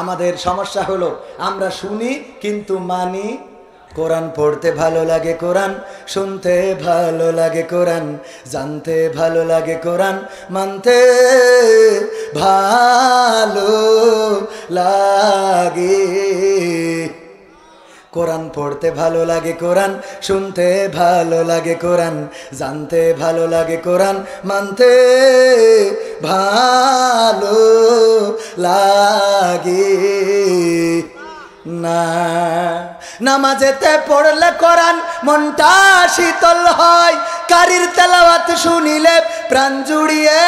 আমাদের সমস্যা হলো আমরা শুনি কিন্তু মানি। কোরআন পড়তে ভালো লাগে, কোরআন শুনতে ভালো লাগে, কোরআন জানতে ভালো লাগে, কোরআন মানতে ভালো লাগে। কোরআন পড়তে ভালো লাগে, কোরআন শুনতে ভালো লাগে, কোরআন জানতে ভালো লাগে, কোরআন মানতে ভালো লাগে না। নামাজেতে পড়লে কোরআন মনটা শীতল হয়, কারির তেলাওয়াত শুনিলে প্রাণ জুড়িয়ে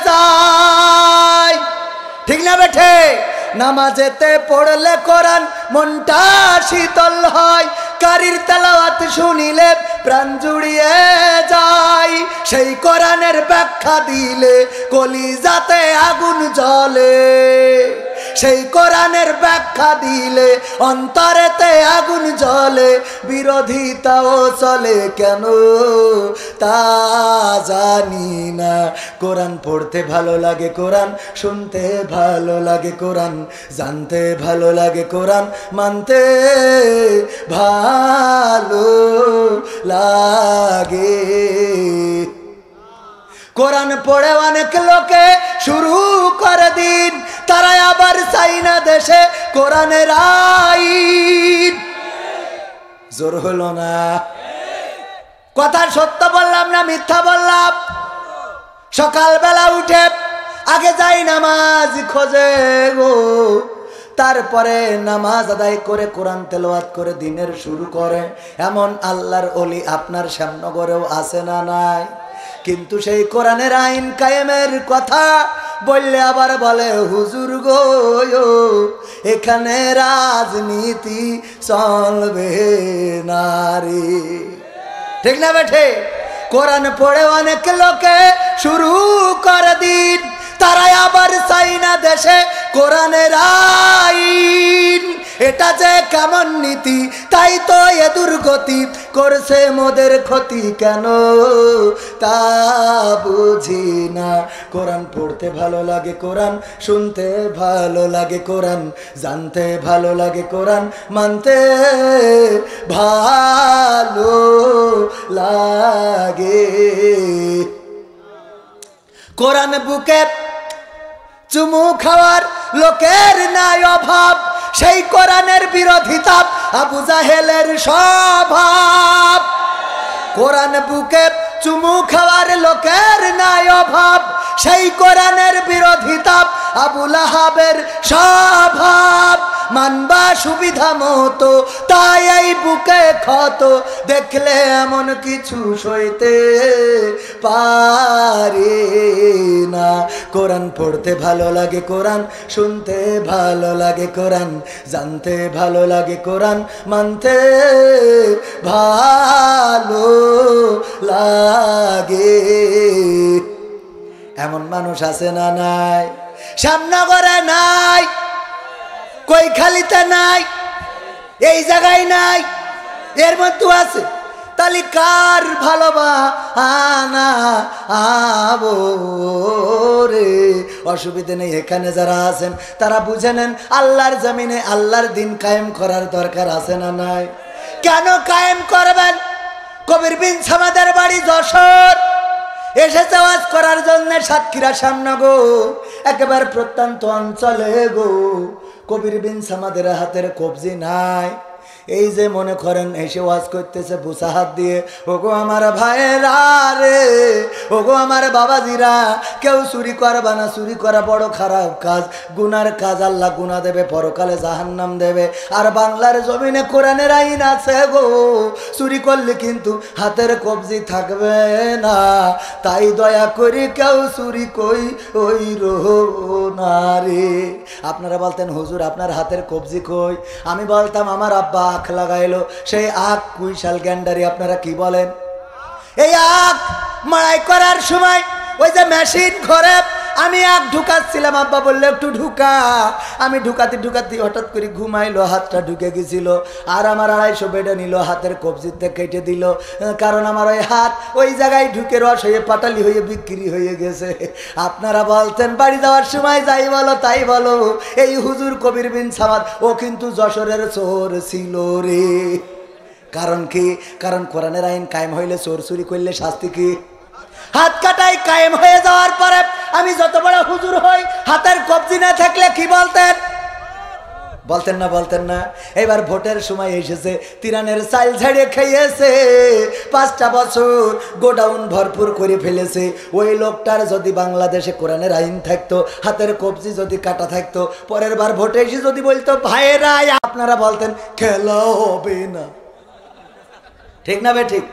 যায়। ঠিক না বেঠে? নামাজেতে পড়লে কোরআন মনটা শীতল হয়, কারির তেলাওয়াত শুনিলে প্রাণ জুড়িয়ে যায়। সেই কোরআনের ব্যাখ্যা দিলে কলিজাতে আগুন জ্বলে, সেই কোরআনের ব্যাখ্যা দিলে অন্তরেতে আগুন জ্বলে। বিরোধিতাও চলে কেন তা জানি না। কোরআন পড়তে ভালো লাগে, কোরআন শুনতে ভালো লাগে, কোরআন জানতে ভালো লাগে, কোরআন মানতে ভালো লাগে। কোরআন পড়ে অনেক লোকে শুরু করে দিন, তারা আবার চাই না দেশে কোরআনের আইন। জোর হলো না? কথা সত্য বললাম না মিথ্যা বললাম? সকালবেলা উঠে আগে যাই নামাজ খোঁজে গো, তারপরে নামাজ আদায় করে কোরআন তেলাওয়াত করে দিনের শুরু করে। এমন আল্লাহর ওলি আপনার শ্যামনগরেও আছে না নাই? কিন্তু সেই কোরআনের আইন কায়েমের কথা বললে আবার বলে হুজুর গো এখানে রাজনীতি চলবে না রে। ঠিক না বেঠে? কোরআন পড়ে অনেক লোকে শুরু করে দিন, তারাই আবার চাই না দেশে কোরআনের আইন। এটা যে কেমন নীতি, তাই তো এ দুর্গতি করছে মোদের ক্ষতি কেন তা বুঝি না। কোরআন পড়তে ভালো লাগে, কোরআন শুনতে ভালো লাগে, কোরআন জানতে ভালো লাগে, কোরআন মানতে ভালো লাগে। কোরআন বুকে চুমু খাওয়ার লোকের নাই অভাব, সেই কোরআনের বিরোধিতা আবু জাহেলের স্বভাব। কোরআন বুকে চুমু খাওয়ার লোকের নাই অভাব, সেই কোরআনের বিরোধিতা আবু লাহাবের স্বভাব। মানবা সুবিধা মতো তাই এই বুকে ক্ষত, দেখলে এমন কিছু সইতে পারে না। কোরআন পড়তে ভালো লাগে, কোরআন শুনতে ভালো লাগে, কোরআন জানতে ভালো লাগে, কোরআন মানতে ভালো লাগে। এমন মানুষ আছে না নাই? শ্যামনগরে নাই, কৈখালিতে নাই, এই জায়গায় নাই, এর মধ্যে আছে। তাহলে কার ভালোবাসা আবো রে? অসুবিধে নেই, এখানে যারা আছেন তারা বুঝে নেন আল্লাহর জমিনে আল্লাহর দিন কায়েম করার দরকার আছে না নাই? কেন কায়েম করবেন? কবির বিন সামাদের বাড়ি যশোর, এসেছে ওয়াজ করার জন্য সাতক্ষীরা শ্যামনগর, একেবারে প্রত্যন্ত অঞ্চলে গো। কবির বিন সামাদের হাতের কবজি নাই, এই যে মনে করেন এসে ওয়াজ করতেছে বুসা হাত দিয়ে, ওগো আমার ভাইয়েরা রে, ওগো আমার বাবাজিরা, কেউ চুরি করবা না, চুরি করা বড় খারাপ কাজ, গুনার কাজ, আল্লাহ গুনাহ দেবে, পরকালে জাহান্নাম দেবে। আর বাংলার জমিনে কোরআনের আইন আছে গো, চুরি করলে কিন্তু হাতের কবজি থাকবে না, তাই দয়া করে কেউ চুরি কই ওই না রে। আপনারা বলতেন হুজুর আপনার হাতের কবজি কই, আমি বলতাম আমার আব্বা আখ লাগাইলো, সেই আখ কুইশাল গ্যান্ডারি। আপনারা কি বলেন? এই আখ মাড়াই করার সময় ওই যে মেশিন ঘরে আমি আখ ঢুকাচ্ছিলাম, আব্বা বললো একটু ঢুকা, আমি ঢুকাতে ঢুকাতে হঠাৎ করে ঘুমাইলো, হাতটা ঢুকে গেছিল, আর আমার 250 বেডে নিল, হাতের কবজিতে কেটে দিল, কারণ আমার ওই হাত ওই জায়গায় ঢুকে রস হয়ে পাটালি হয়ে বিক্রি হয়ে গেছে। আপনারা বলতেন বাড়ি যাওয়ার সময় যাই বলো তাই বলো, এই হুজুর কবির বিন সামাদ ও কিন্তু যশোরের চোর ছিল রে। কারণ কি? কারণ কোরআনের আইন কায়েম হইলে চোর চুরি করলে শাস্তি কি? হাত কাটাই কায়েম হয়ে যাওয়ার পরে আমি যত বড় হুজুর হই, হাতের কবজি না থাকলে কি বলতেন? বলতেন না? বলতেন না? এবার ভোটের সময় এসেছে, তিরানের চাল ঝেড়ে খেয়েছে, 5টা বছর গোডাউন ভরপুর করে ফেলেছে। ওই লোকটার যদি বাংলাদেশে কোরআনের আইন থাকতো, হাতের কবজি যদি কাটা থাকতো, পরের বার ভোটে এসে যদি বলতো ভাইয়েরা, আপনারা বলতেন খেলা হবে না। ঠিক না বে ঠিক?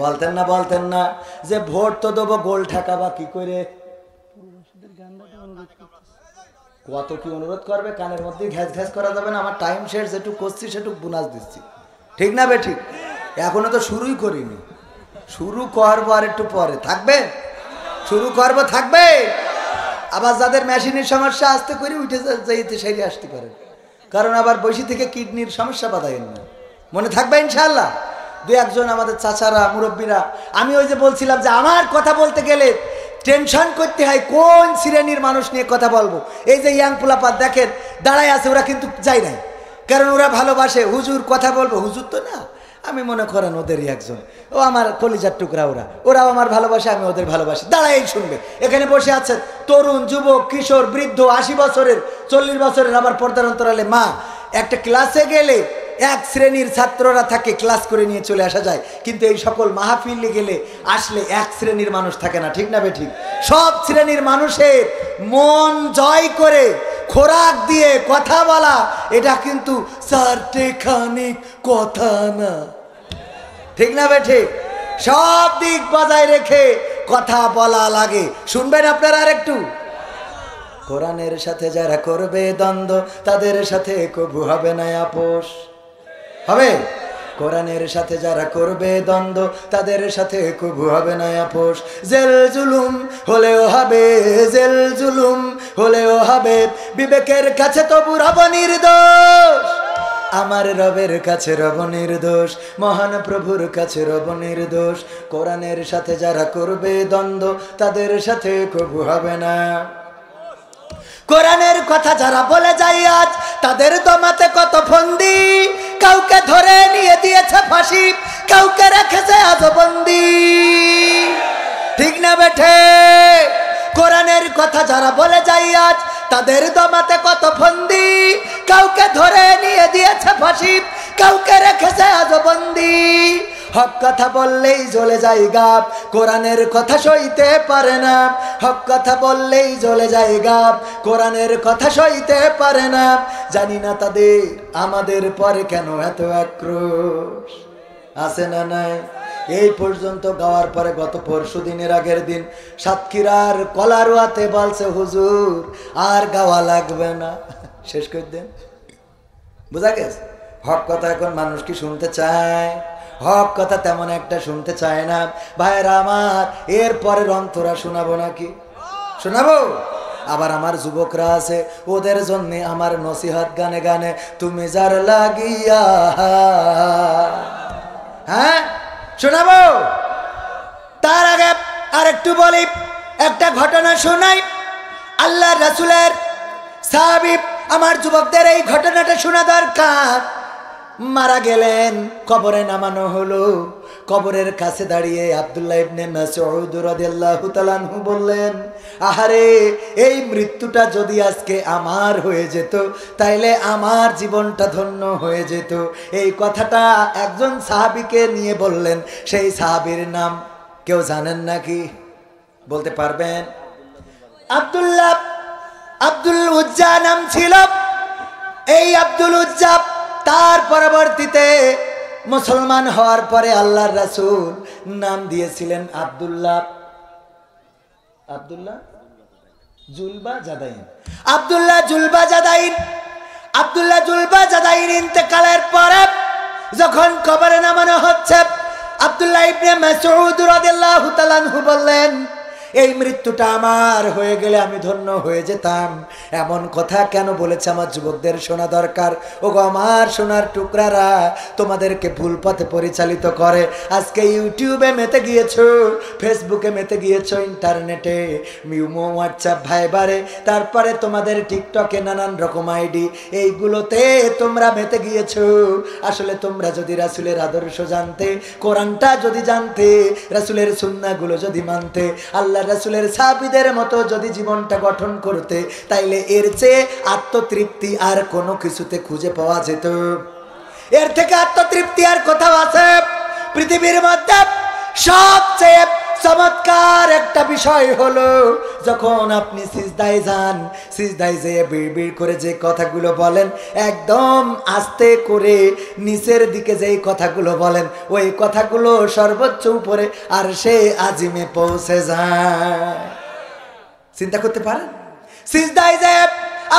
বলতেন না? বলতেন না যে ভোট তো দেবো, গোল ঠেকাবা কি করে? কত কি অনুরোধ করবে, কানের মধ্যে ঘ্যাস ঘ্যাস করা যাবে না। আমার টাইম শেষ, যেটুকু করছি সেটুকু বোনাস দিচ্ছি। ঠিক না বে ঠিক? এখনো তো শুরুই করিনি, শুরু করবো আর একটু পরে। থাকবে? শুরু করবো, থাকবে। আবার যাদের মেশিনের সমস্যা আসতে করে উঠে যাইতে সেরে আসতে পারে, কারণ আবার বসে থেকে কিডনির সমস্যা বাধাইন না। মনে থাকবে ইনশাআল্লাহ? 2-1 আমাদের চাচারা, মুরব্বীরা, আমি ওই যে বলছিলাম যে আমার কথা বলতে গেলে টেনশন করতে হয় কোন শ্রেণীর মানুষ নিয়ে কথা বলবো। এই যে ইয়াং পোলাপাত দেখেন দাঁড়ায় আছে, ওরা কিন্তু যায় নাই, কারণ ওরা ভালোবাসে। হুজুর কথা বলবো, হুজুর তো না, আমি মনে করেন ওদেরই একজন, ও আমার কলিজার টুকরা, ওরাও আমার ভালোবাসে, আমি ওদের ভালোবাসি। দাঁড়াই শুনবে। এখানে বসে আছেন তরুণ, যুবক, কিশোর, বৃদ্ধ, 80 বছরের, 40 বছরের, আবার পর্দার অন্তরালে মা। একটা ক্লাসে গেলে এক শ্রেণীর ছাত্ররা থাকে, ক্লাস করে নিয়ে চলে আসা যায়, কিন্তু এই সকল মাহফিলে গেলে আসলে এক শ্রেণীর মানুষ থাকে না। ঠিক না বে ঠিক? সব শ্রেণীর মানুষের মন জয় করে খোরাক দিয়ে কথা বলা, এটা কিন্তু চারটেখানিক কথা না। ঠিক না বে ঠিক? সব দিক বজায় রেখে কথা বলা লাগে। শুনবেন আপনারা আরেকটু? কোরআনের সাথে যারা করবে দ্বন্দ্ব, তাদের সাথে কবু হবে না আপোষ। হবে? কোরআনের সাথে যারা করবে দ্বন্দ্ব, তাদের সাথে কবু হবে না আপোষ। জেল জুলুম হলেও হবে, জেল জুলুম হলেও হবে, বিবেকের কাছে তবু রব নির্দোষ। আমার রবের কাছে রব নির্দোষ, মহান প্রভুর কাছে রব নির্দোষ। কোরআনের সাথে যারা করবে দ্বন্দ্ব, তাদের সাথে কবু হবে না। কোরআনের কথা যারা বলে যায় আজ, তাদের দমাতে কত ফন্দি, কাউকে ধরে নিয়ে দিয়েছে ফাঁসি, কাউকে রেখেছে আজ বন্দি। ঠিক না বেঠে? কোরআনের কথা যারা বলে যায় আজ, তাদের দমাতে কত ফন্দি, কাউকে ধরে নিয়ে দিয়েছে ফাঁসি, কাউকে রেখেছে আজ বন্দি। হক কথা বললেই জ্বলে যায় গাব, কোরআনের কথা সইতে পারে না। হক কথা বললেই জ্বলে যায় গাব, কোরআনের কথা সইতে পারে না। জানি না তাদের আমাদের পরে কেন এত আক্রোশ, আছে না নাই? এই পর্যন্ত গাওয়ার পরে গত পরশু দিনের আগের দিন সাতক্ষীরার কলারোয়াতে বলছে হুজুর আর গাওয়া লাগবে না, শেষ করে দেন। বুঝা গেছে? হক কথা এখন মানুষ কি শুনতে চায়? হক কথা তেমন একটা শুনতে চায় না। ভাইরা আমার, এর পরের অন্তরা শোনাবো নাকি? শোনাবো? আবার আমার যুবকরা আছে, ওদের জন্য আমার নসিহত গানে গানে তুমি যার লাগিয়া, হ্যাঁ শোনাবো। তার আগে আর একটু বলি, একটা ঘটনা শোনাই। আল্লাহ রাসূলের সাহাবী, আমার যুবকদের এই ঘটনাটা শোনা দরকার। মারা গেলেন, কবরে নামানো হলো। কবরের কাছে দাঁড়িয়ে আব্দুল্লাহ ইবনে মাসউদ রাদিয়াল্লাহু তাআলা আনহু বললেন, আহারে, এই মৃত্যুটা যদি আজকে আমার হয়ে যেত তাইলে আমার জীবনটা ধন্য হয়ে যেত। এই কথাটা একজন সাহাবীকে নিয়ে বললেন। সেই সাহাবীর নাম কেউ জানেন নাকি? বলতে পারবেন? আব্দুল উজ্জা নাম ছিল। এই আব্দুল উজ্জা তার পরবর্তীতে মুসলমান হওয়ার পরে আল্লাহর রাসূল নাম দিয়েছিলেন আব্দুল্লাহ জুলবাজাদাইন। আব্দুল্লাহ জুলবাজাদাইন ইন্তেকালের পরে যখন কবরে নামানো হচ্ছে, আব্দুল্লাহ ইবনে মাসউদ রাদিয়াল্লাহু তাআলা আনহু বললেন, এই মৃত্যুটা আমার হয়ে গেলে আমি ধন্য হয়ে যেতাম। এমন কথা কেন বলেছে আমার যুবকদের শোনা দরকার। ওগো আমার সোনার টুকরারা, তোমাদেরকে ভুল পথে পরিচালিত করে। আজকে ইউটিউবে মেতে গিয়েছো, ফেসবুকে মেতে গিয়েছো, ইন্টারনেটে, মিউমো, হোয়াটসঅ্যাপ, ভাইবারে, তারপরে তোমাদের টিকটকে নানান রকম আইডি, এইগুলোতে তোমরা মেতে গিয়েছো। আসলে তোমরা যদি রাসূলের আদর্শ জানতে, কোরআনটা যদি জানতে, রাসূলের সুন্নাহগুলো যদি মানতে, আল্লাহ রাসূলের সাহাবীদের মতো যদি জীবনটা গঠন করতে, তাইলে এর চেয়ে আত্মতৃপ্তি আর কোনো কিছুতে খুঁজে পাওয়া যেত? এর থেকে আত্মতৃপ্তি আর কোথাও আছে? পৃথিবীর মধ্যে সবচেয়ে চমৎকার একটা বিষয় হলো যখন আপনি সিজদায় যান, সিজদায় যেয়ে বিড়বিড় করে যে কথাগুলো বলেন, একদম আস্তে করে নিচের দিকে যেই কথাগুলো বলেন, ওই কথাগুলো সর্বোচ্চ উপরে আর সে আজিমে পৌঁছে যায়। চিন্তা করতে পারেন? সিজদায় যেয়ে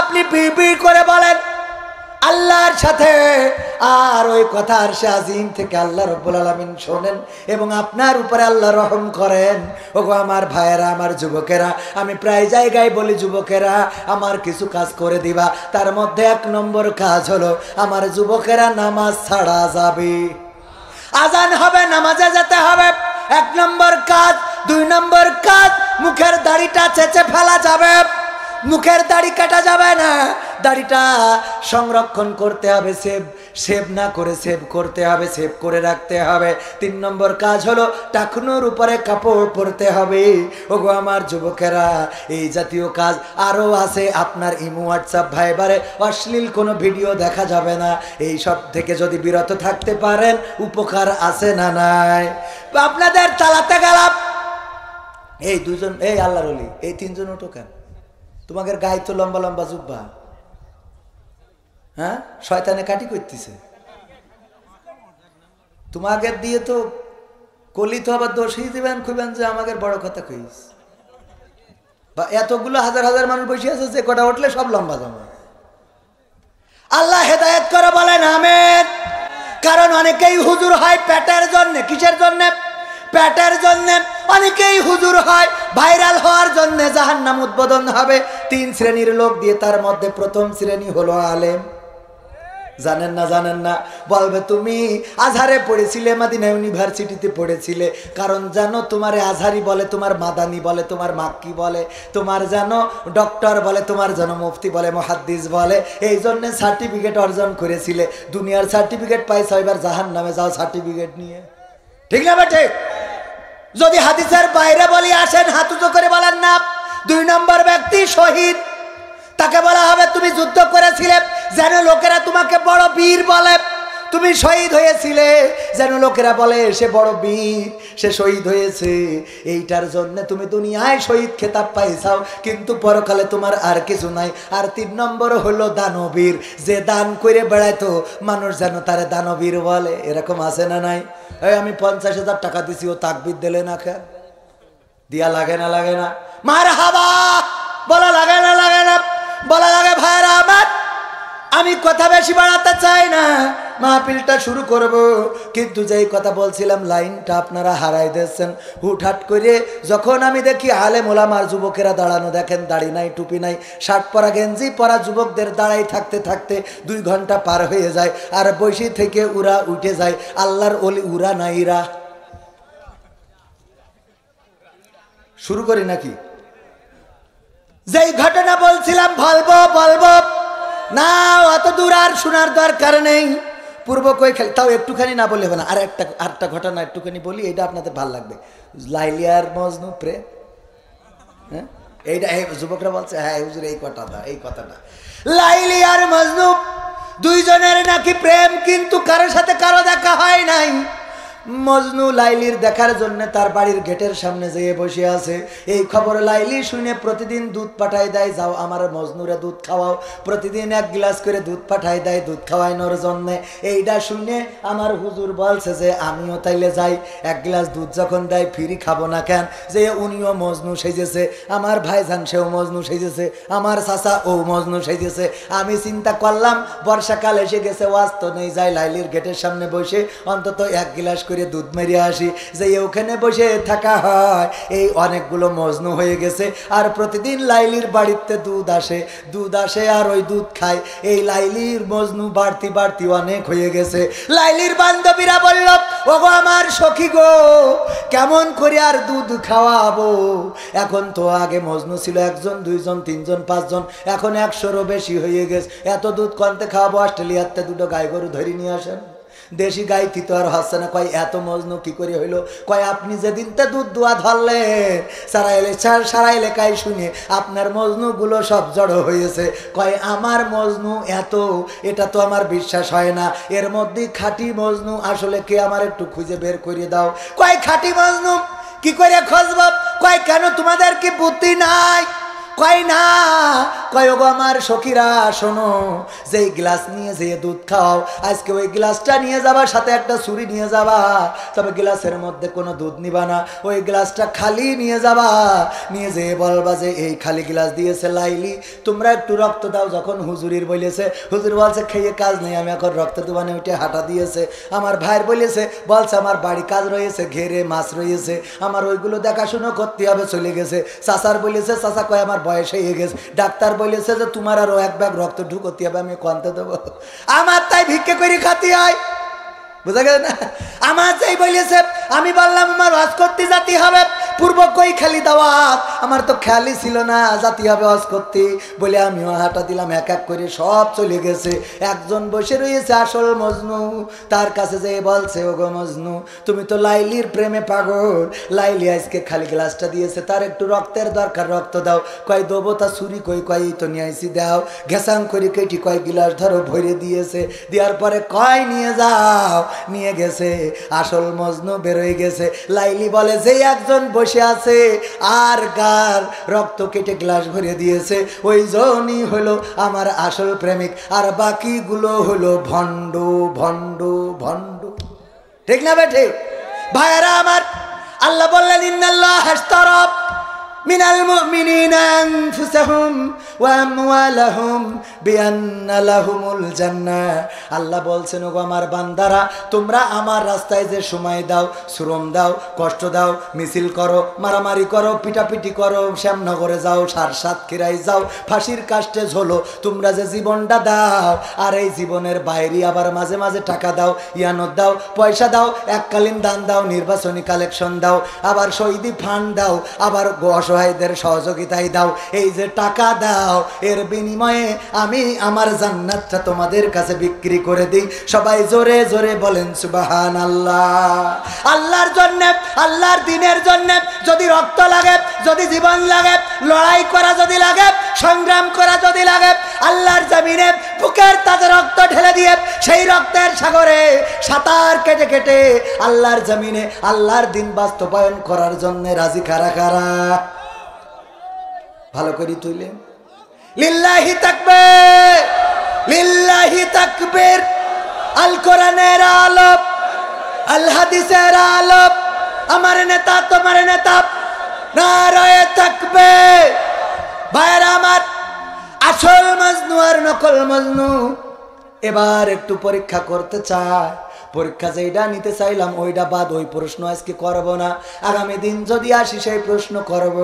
আপনি বিড়বিড় করে বলেন আল্লাহর সাথে, আর ওই কথা আরশে আজিম থেকে আল্লাহ রাব্বুল আলামিন শোনেন এবং আপনার উপরে আল্লাহ রহম করেন। ওগো আমার ভাইয়েরা, আমার যুবকেরা, আমি প্রায় জায়গায় বলি, যুবকেরা আমার কিছু কাজ করে দিবা। তার মধ্যে 1 নম্বর কাজ হলো আমার যুবকেরা নামাজ ছাড়া যাবে। আজান হবে, নামাজে যেতে হবে, 1 নম্বর কাজ। 2 নম্বর কাজ, মুখের দাড়িটা চেঁচে ফেলা যাবে, মুখের দাড়ি কাটা যাবে না, দাড়িটা সংরক্ষণ করতে হবে, সেভ না করে সেভ করতে হবে, সেভ করে রাখতে হবে। 3 নম্বর কাজ হলো টাকনুর উপরে কাপড় পরতে হবে। ওগো আমার যুবকেরা, এই জাতীয় কাজ আরও আছে। আপনার ইমো, হোয়াটসঅ্যাপ, ভাইবারে অশ্লীল কোনো ভিডিও দেখা যাবে না। এই সব থেকে যদি বিরত থাকতে পারেন, উপকার আছে না নাই? আপনাদের চালাতে গেলাম, এই 2 জন, এই আল্লাহর ওলি, এই 3 জন ওঠো কেন? তোমাদের গায়ে তো লম্বা লম্বা জুব্বা, হ্যাঁ? শয়তানে কাটি করতেছে তোমাদের দিয়ে। তো কলি তো আবার দোষই দিবেন, খুবেন যে আমাদের বড় কথা কইস। বা এতগুলো হাজার হাজার মানুষ বসে আছে, যে কটা উঠলে সব লম্বা জমা। আল্লাহ হেদায়েত করে বলেন আমিন। কারণ অনেকেই হুজুর হয় পেটের জন্য। কিসের জন্য? পেটের জন্য। অনেকেই হুজুর হয় ভাইরাল হওয়ার জন্য। জাহান্নাম উদ্বোধন হবে 3 শ্রেণীর লোক দিয়ে। তার মধ্যে প্রথম শ্রেণী হলো আলেম। জানেন না? জানেন না? বলবে তুমি আজহারে পড়েছিলে, মদিনা ইউনিভার্সিটিতে পড়েছিলে, কারণ জানো তোমারে আজহারি বলে, তোমার মাদানি বলে, তোমার মাক্কি বলে, তোমার জানো ডক্টর বলে, তোমার জানো মুফতি বলে, মুহাদ্দিস বলে, এই জন্য সার্টিফিকেট অর্জন করেছিলে। দুনিয়ার সার্টিফিকেট পাইছো, এবার জাহান্নামে যাও সার্টিফিকেট নিয়ে। ঠিক না বেটে? যদি হাদিসের বাইরে বলি, আসেন হাত উঁচু করে বলেন না। 2 নম্বর ব্যক্তি শহীদ। তাকে বলা হবে তুমি যুদ্ধ করেছিলে, যেন লোকেরা তোমাকে বড় বীর বলে। তুমি শহীদ হয়েছিলে, যেন লোকেরা বলে সে বড় বীর, সে শহীদ হয়েছে। এইটার জন্য তুমি দুনিয়ায় শহীদ খেতাব পাইছাও, কিন্তু পরকালে তোমার আর কিছু নাই। আর 3 নম্বর হলো দানবীর। যে দান করে বেড়াইতো, মানুষ যেন তারে দানবীর বলে। এরকম আছে না নাই? এই আমি 50,000 টাকা দিছি, ও তাকবীর দিলে না কেন? দিয়া লাগে না? লাগে না? মারহাবা বলা লাগে না? লাগে না? বলা লাগে। ভাইরা আমার, আমি কথা বেশি বাড়াতে চাই না, মাহফিলটা শুরু করব। কিন্তু যেই কথা বলছিলাম, লাইনটা আপনারা হারাই দিচ্ছেন। হুটহাট করে যখন আমি দেখি আলেম ওলামার যুবকেরা দাঁড়ানো, দেখেন দাড়ি নাই, টুপি নাই, শার্ট পরা, গেঞ্জি পরা যুবকদের দাঁড়াই থাকতে থাকতে 2 ঘন্টা পার হয়ে যায়। আর বসে থেকে উরা উঠে যায়। আল্লাহর ওলি উরা নাইরা। শুরু করি নাকি? যেই ঘটনা বলছিলাম বলবো না, অত দূর আর শোনার দরকার নেই। পূর্ব কই খালি, তাও একটুখানি না বললে হবে না, আরেকটা ঘটনা একটুখানি বলি, এটা আপনাদের ভালো লাগবে। লাইলি আর মজনু প্রেম, হ্যাঁ এইটা যুবকরা বলছে, হ্যাঁ হুজুর এই কথাটা লাইলি আর মজনু দুইজনের নাকি প্রেম, কিন্তু কারোর সাথে কারো দেখা হয় নাই। মজনু লাইলির দেখার জন্য তার বাড়ির গেটের সামনে যেয়ে বসে আছে। এই খবর লাইলি শুনে প্রতিদিন দুধ পাঠায় দেয়, যাও আমার মজনুরে দুধ খাওয়াও। প্রতিদিন 1 গ্লাস করে দুধ পাঠায় দেয় দুধ খাওয়ানোর জন্য। এইটা শুনে আমার হুজুর বলছে যে আমিও তাইলে যাই, 1 গ্লাস দুধ যখন দেয় ফিরি খাবো না কেন? যে উনিও মজনু সেজেছে, আমার ভাইজান সেও মজনু সেজেছে, আমার চাচা ও মজনু সেজেছে। আমি চিন্তা করলাম বর্ষাকাল এসে গেছে, ওয়াজ তো নেই, যাই লাইলির গেটের সামনে বসে অন্তত 1 গ্লাস করে দুধ মেরিয়ে আসি। যে ওখানে বসে থাকা হয়, এই অনেকগুলো মজনু হয়ে গেছে। আর প্রতিদিন লাইলির বাড়িতে দুধ আসে আর ওই দুধ খায়। এই লাইলির মজনু বাড়তি বাড়তি অনেক হয়ে গেছে। লাইলির বান্ধবীরা বলল, ওগো আমার সখী গো, কেমন করে আর দুধ খাওয়াবো? এখন তো আগে মজনু ছিল 1 জন 2 জন 3 জন 5 জন, এখন 100-রও বেশি হয়ে গেছে। এত দুধ কনতে খাওয়াবো? অস্ট্রেলিয়াতে 2টো গাই গরু ধরে নিয়ে আসেন, দেশি গাই তো আর হচ্ছে না। কয় এত মজনু কি করে হইলো? কয় আপনি যেদিনতে দুধ দোয়া ধরলেন সারা এলাকায় শুনে আপনার মজনু গুলো সব জড়ো হয়েছে। কয় আমার মজনু এত, এটা তো আমার বিশ্বাস হয় না। এর মধ্যে খাঁটি মজনু আসলে কে, আমার একটু খুঁজে বের করে দাও। কয় খাঁটি মজনু কি করে খুঁজব? কয় কেন তোমাদের কি বুদ্ধি নাই? কয় না। কয় ওগো আমার সখীরা শোনো, যেই গ্লাস নিয়ে যে দুধ খাও, আজকে ওই গ্লাসটা নিয়ে যাবা, সাথে একটা ছুরি নিয়ে যাবা, তবে গ্লাসের মধ্যে কোনো দুধ নিবা না, ওই গ্লাসটা খালি নিয়ে যাবা। নিয়ে যেয়ে বলবা যে এই খালি গ্লাস দিয়েছে লাইলি, তোমরা একটু রক্ত দাও। যখন হুজুরির বলেছে, হুজুর বলছে খেয়ে কাজ নেই, আমি এখন রক্ত দোবানে উঠে হাঁটা দিয়েছে। আমার ভাইয়ের বলছে আমার বাড়ি কাজ রয়েছে, ঘেরে মাছ রয়েছে, আমার ওইগুলো দেখাশুনো করতে হবে, চলে গেছে। চাচার বলেছে, চাচা কয় আমার বয়স হয়ে গেছে। ডাক্তার বলেছে যে তোমার আরো 1 ব্যাগ রক্ত ঢুকতে হবে, আমি কনতে দেবো? আমার তাই ভিক্ষে করে খাতে হয়, বুঝা গেল না? আমার যাই বলেছে, আমি বললাম আমার ওয়াজ করতে যেতে হবে, পূর্ব কই খালি দাওয়াত, আমার তো খেয়ালই ছিল না জাতি হবে ওয়াজ করতে বলে আমিও হাঁটা দিলাম। 1 করে সব চলে গেছে। একজন বসে রয়েছে আসল মজনু, তার কাছে যেয়ে বলছে, ওগো মজনু, তুমি তো লাইলির প্রেমে পাগল, লাইলি আজকে খালি গ্লাসটা দিয়েছে, তার একটু রক্তের দরকার, রক্ত দাও। কয় দেবো, তা ছুরি কই তো নিয়ে আইসি, দাও। ঘেসাং করে কেটি কয় গ্লাস ধরো, ভরে দিয়েছে। দেওয়ার পরে কয় নিয়ে যাও, নিয়ে গেছে। আসল মজনু বেরোয় গেছে। লাইলি বলে, যে একজন বসে আছে আর গার রক্ত কেটে গ্লাস ভরে দিয়েছে, ওই জনই হলো আমার আসল প্রেমিক, আর বাকিগুলো হলো ভণ্ড ভণ্ড ভণ্ড। ঠিক না বেঠে ভাইয়েরা আমার? আল্লাহ বললেন, ইন্নাল্লাহ হাশতারা মিনাল মুমিনিনা আনফুসাহুম ওয়া আমওয়ালাহুম বিআন্না লাহুমুল জান্নাহ। আল্লাহ বলছেন, ওগো আমার বান্দারা, তোমরা আমার রাস্তায় যে সময় দাও, শ্রম দাও, কষ্ট দাও, মিছিল করো, মারামারি করো, পিটাপিটি করো, শ্যামনগরে যাও, সাতক্ষীরায় যাও, ফাঁসির কাস্টে ঝোলো, তোমরা যে জীবনটা দাও, আর এই জীবনের বাইরে আবার মাঝে মাঝে টাকা দাও, ইয়ানত দাও, পয়সা দাও, এককালীন দান দাও, নির্বাচনী কালেকশন দাও, আবার শহীদি ফান্ড দাও, আবার অসহায়দের সহযোগিতায় দাও। এই যে টাকা দাও, এর বিনিময়ে আমি আমার জান্নাতটা তোমাদের কাছে বিক্রি করে দিই। সবাই জোরে জোরে বলেন সুবহানাল্লাহ। আল্লাহর জন্য, আল্লাহর দ্বীনের জন্য যদি রক্ত লাগে, যদি জীবন লাগে, লড়াই করা যদি লাগে, সংগ্রাম করা যদি লাগে, আল্লাহর জমিনে বুকের তাজা রক্ত ঢেলে দিয়ে সেই রক্তের সাগরে সাঁতার কেটে কেটে আল্লাহর জমিনে আল্লাহর দ্বীন বাস্তবায়ন করার জন্য রাজি কারা কারা? ভালো করে তুইলে লিল্লাহি তাকবীর, লিল্লাহি তাকবীর। আল কোরআনের আলোক, আল হাদিসের আলোক, আমার নেতা তোমার নেতা, নারায়ে তাকবীর। ভাইরা আমার, আসল মজনু আর নকল মজনু এবার একটু পরীক্ষা করতে চায়। পরীক্ষা যেটা নিতে চাইলাম ওইটা বাদ, ওই প্রশ্ন আজকে করব না, আগামী দিন যদি আসি সেই প্রশ্ন করব।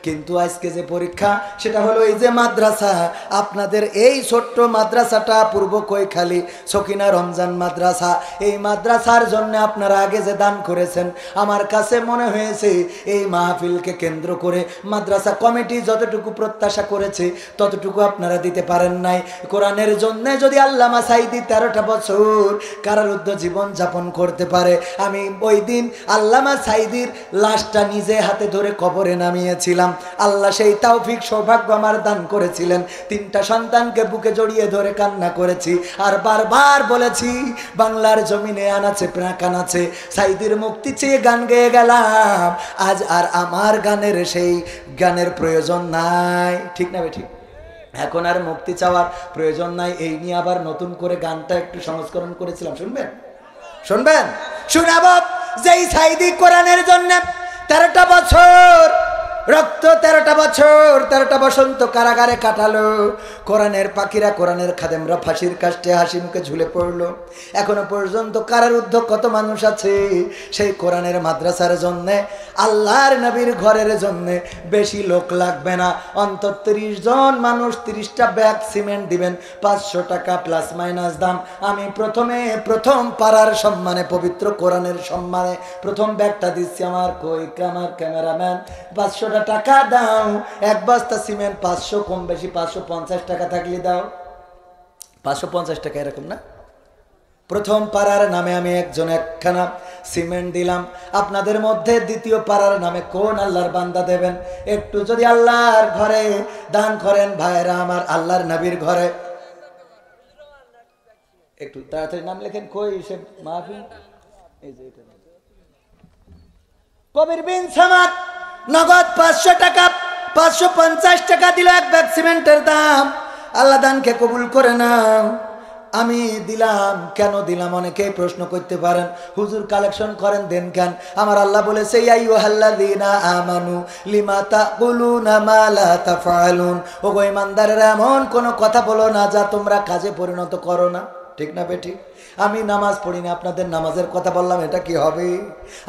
কিন্তু আজকে যে পরীক্ষা সেটা হলো এই যে মাদ্রাসা, আপনাদের এই ছোট্ট মাদ্রাসাটা পূর্ব কৈখালী সকিনা রমজান মাদ্রাসা, এই মাদ্রাসার জন্য আপনারা আগে যে দান করেছেন, আমার কাছে মনে হয়েছে এই মাহফিলকে কেন্দ্র করে মাদ্রাসা কমিটি যতটুকু প্রত্যাশা করেছে ততটুকু আপনারা দিতে পারেন নাই। কোরআনের জন্য যদি আল্লামা সাঈদী 13টা বছর কারারুদ্ধ জীবন যাপন করতে পারে, আমি ওই দিন আল্লামা সাঈদীর লাশটা নিজে হাতে ধরে কবরে নামিয়েছিলাম। আল্লাহ সেই তৌফিক সৌভাগ্য আমার দান করেছিলেন। 3টা সন্তানকে বুকে জড়িয়ে ধরে কান্না করেছি আর বারবার বলেছি বাংলার জমিনে আনাচে প্রাণাচে সাঈদীর মুক্তি চেয়ে গান গেয়ে গেলাম। আজ আর আমার গানের সেই গানের প্রয়োজন নাই, ঠিক না ঠিক? এখন আর মুক্তি চাওয়ার প্রয়োজন নাই। এই নিয়ে আবার নতুন করে গানটা একটু সংস্করণ করেছিলাম, শুনবেন? শুনবেন? শুনাবো। যেই সাঈদী কোরআনের জন্য 13টা বছর রক্ত, 13টা বছর 13টা বসন্ত কারাগারে কাটালো, কোরআনের পাখিরা কোরআনের খাদেমরা ফাঁসির কাস্টে হাসি মুখে ঝুলে পড়লো। এখনো পর্যন্ত কারারুদ্ধ কত মানুষ আছে সেই কোরআনের মাদ্রাসার জন্যে, আল্লাহর নবীর ঘরের জন্যে। বেশি লোক লাগবে না, অন্তত 30 জন মানুষ 30টা ব্যাগ সিমেন্ট দিবেন, 500 টাকা প্লাস মাইনাস দাম। আমি প্রথম পাড়ার সম্মানে, পবিত্র কোরআনের সম্মানে প্রথম ব্যাগটা দিচ্ছি। আমার ক্যামেরাম্যান 500 টাকা দাও, এক বস্তা সিমেন্ট 500, কম বেশি 550 টাকা থাকলে দাও, 550 টাকা এরকম না? প্রথম পাড়ার নামে আমি একখানা সিমেন্ট দিলাম। আপনাদের মধ্যে দ্বিতীয় পাড়ার নামে কোন আল্লাহর বান্দা দেবেন? একটু যদি আল্লাহর ঘরে দান করেন ভাইরা আমার, আল্লাহর নবীর ঘরে একটু তাড়াতাড়ি নাম লেখেন। কই সে মাহফিল? এই যে এটা কবির বিন সামাদ নগদ 500 টাকা, 550 টাকা দিল এক ব্যাগ সিমেন্টের দাম। আল্লাহ দানকে কবুল করে নাও। আমি দিলাম, কেন দিলাম অনেকেই প্রশ্ন করতে পারেন, হুজুর কালেকশন করেন দেন কেন? আমার আল্লাহ বলেছে ইয়া আইয়ুহাল্লাযীনা আমানু লিমা তাকুলুনা মা লা তাফআলুন, ওগো ঈমানদারেরা এমন কোন কথা বলো না যা তোমরা কাজে পরিণত করো না, ঠিক না বেঠিক? আমি নামাজ পড়ি না, আপনাদের নামাজের কথা বললাম, এটা কি হবে?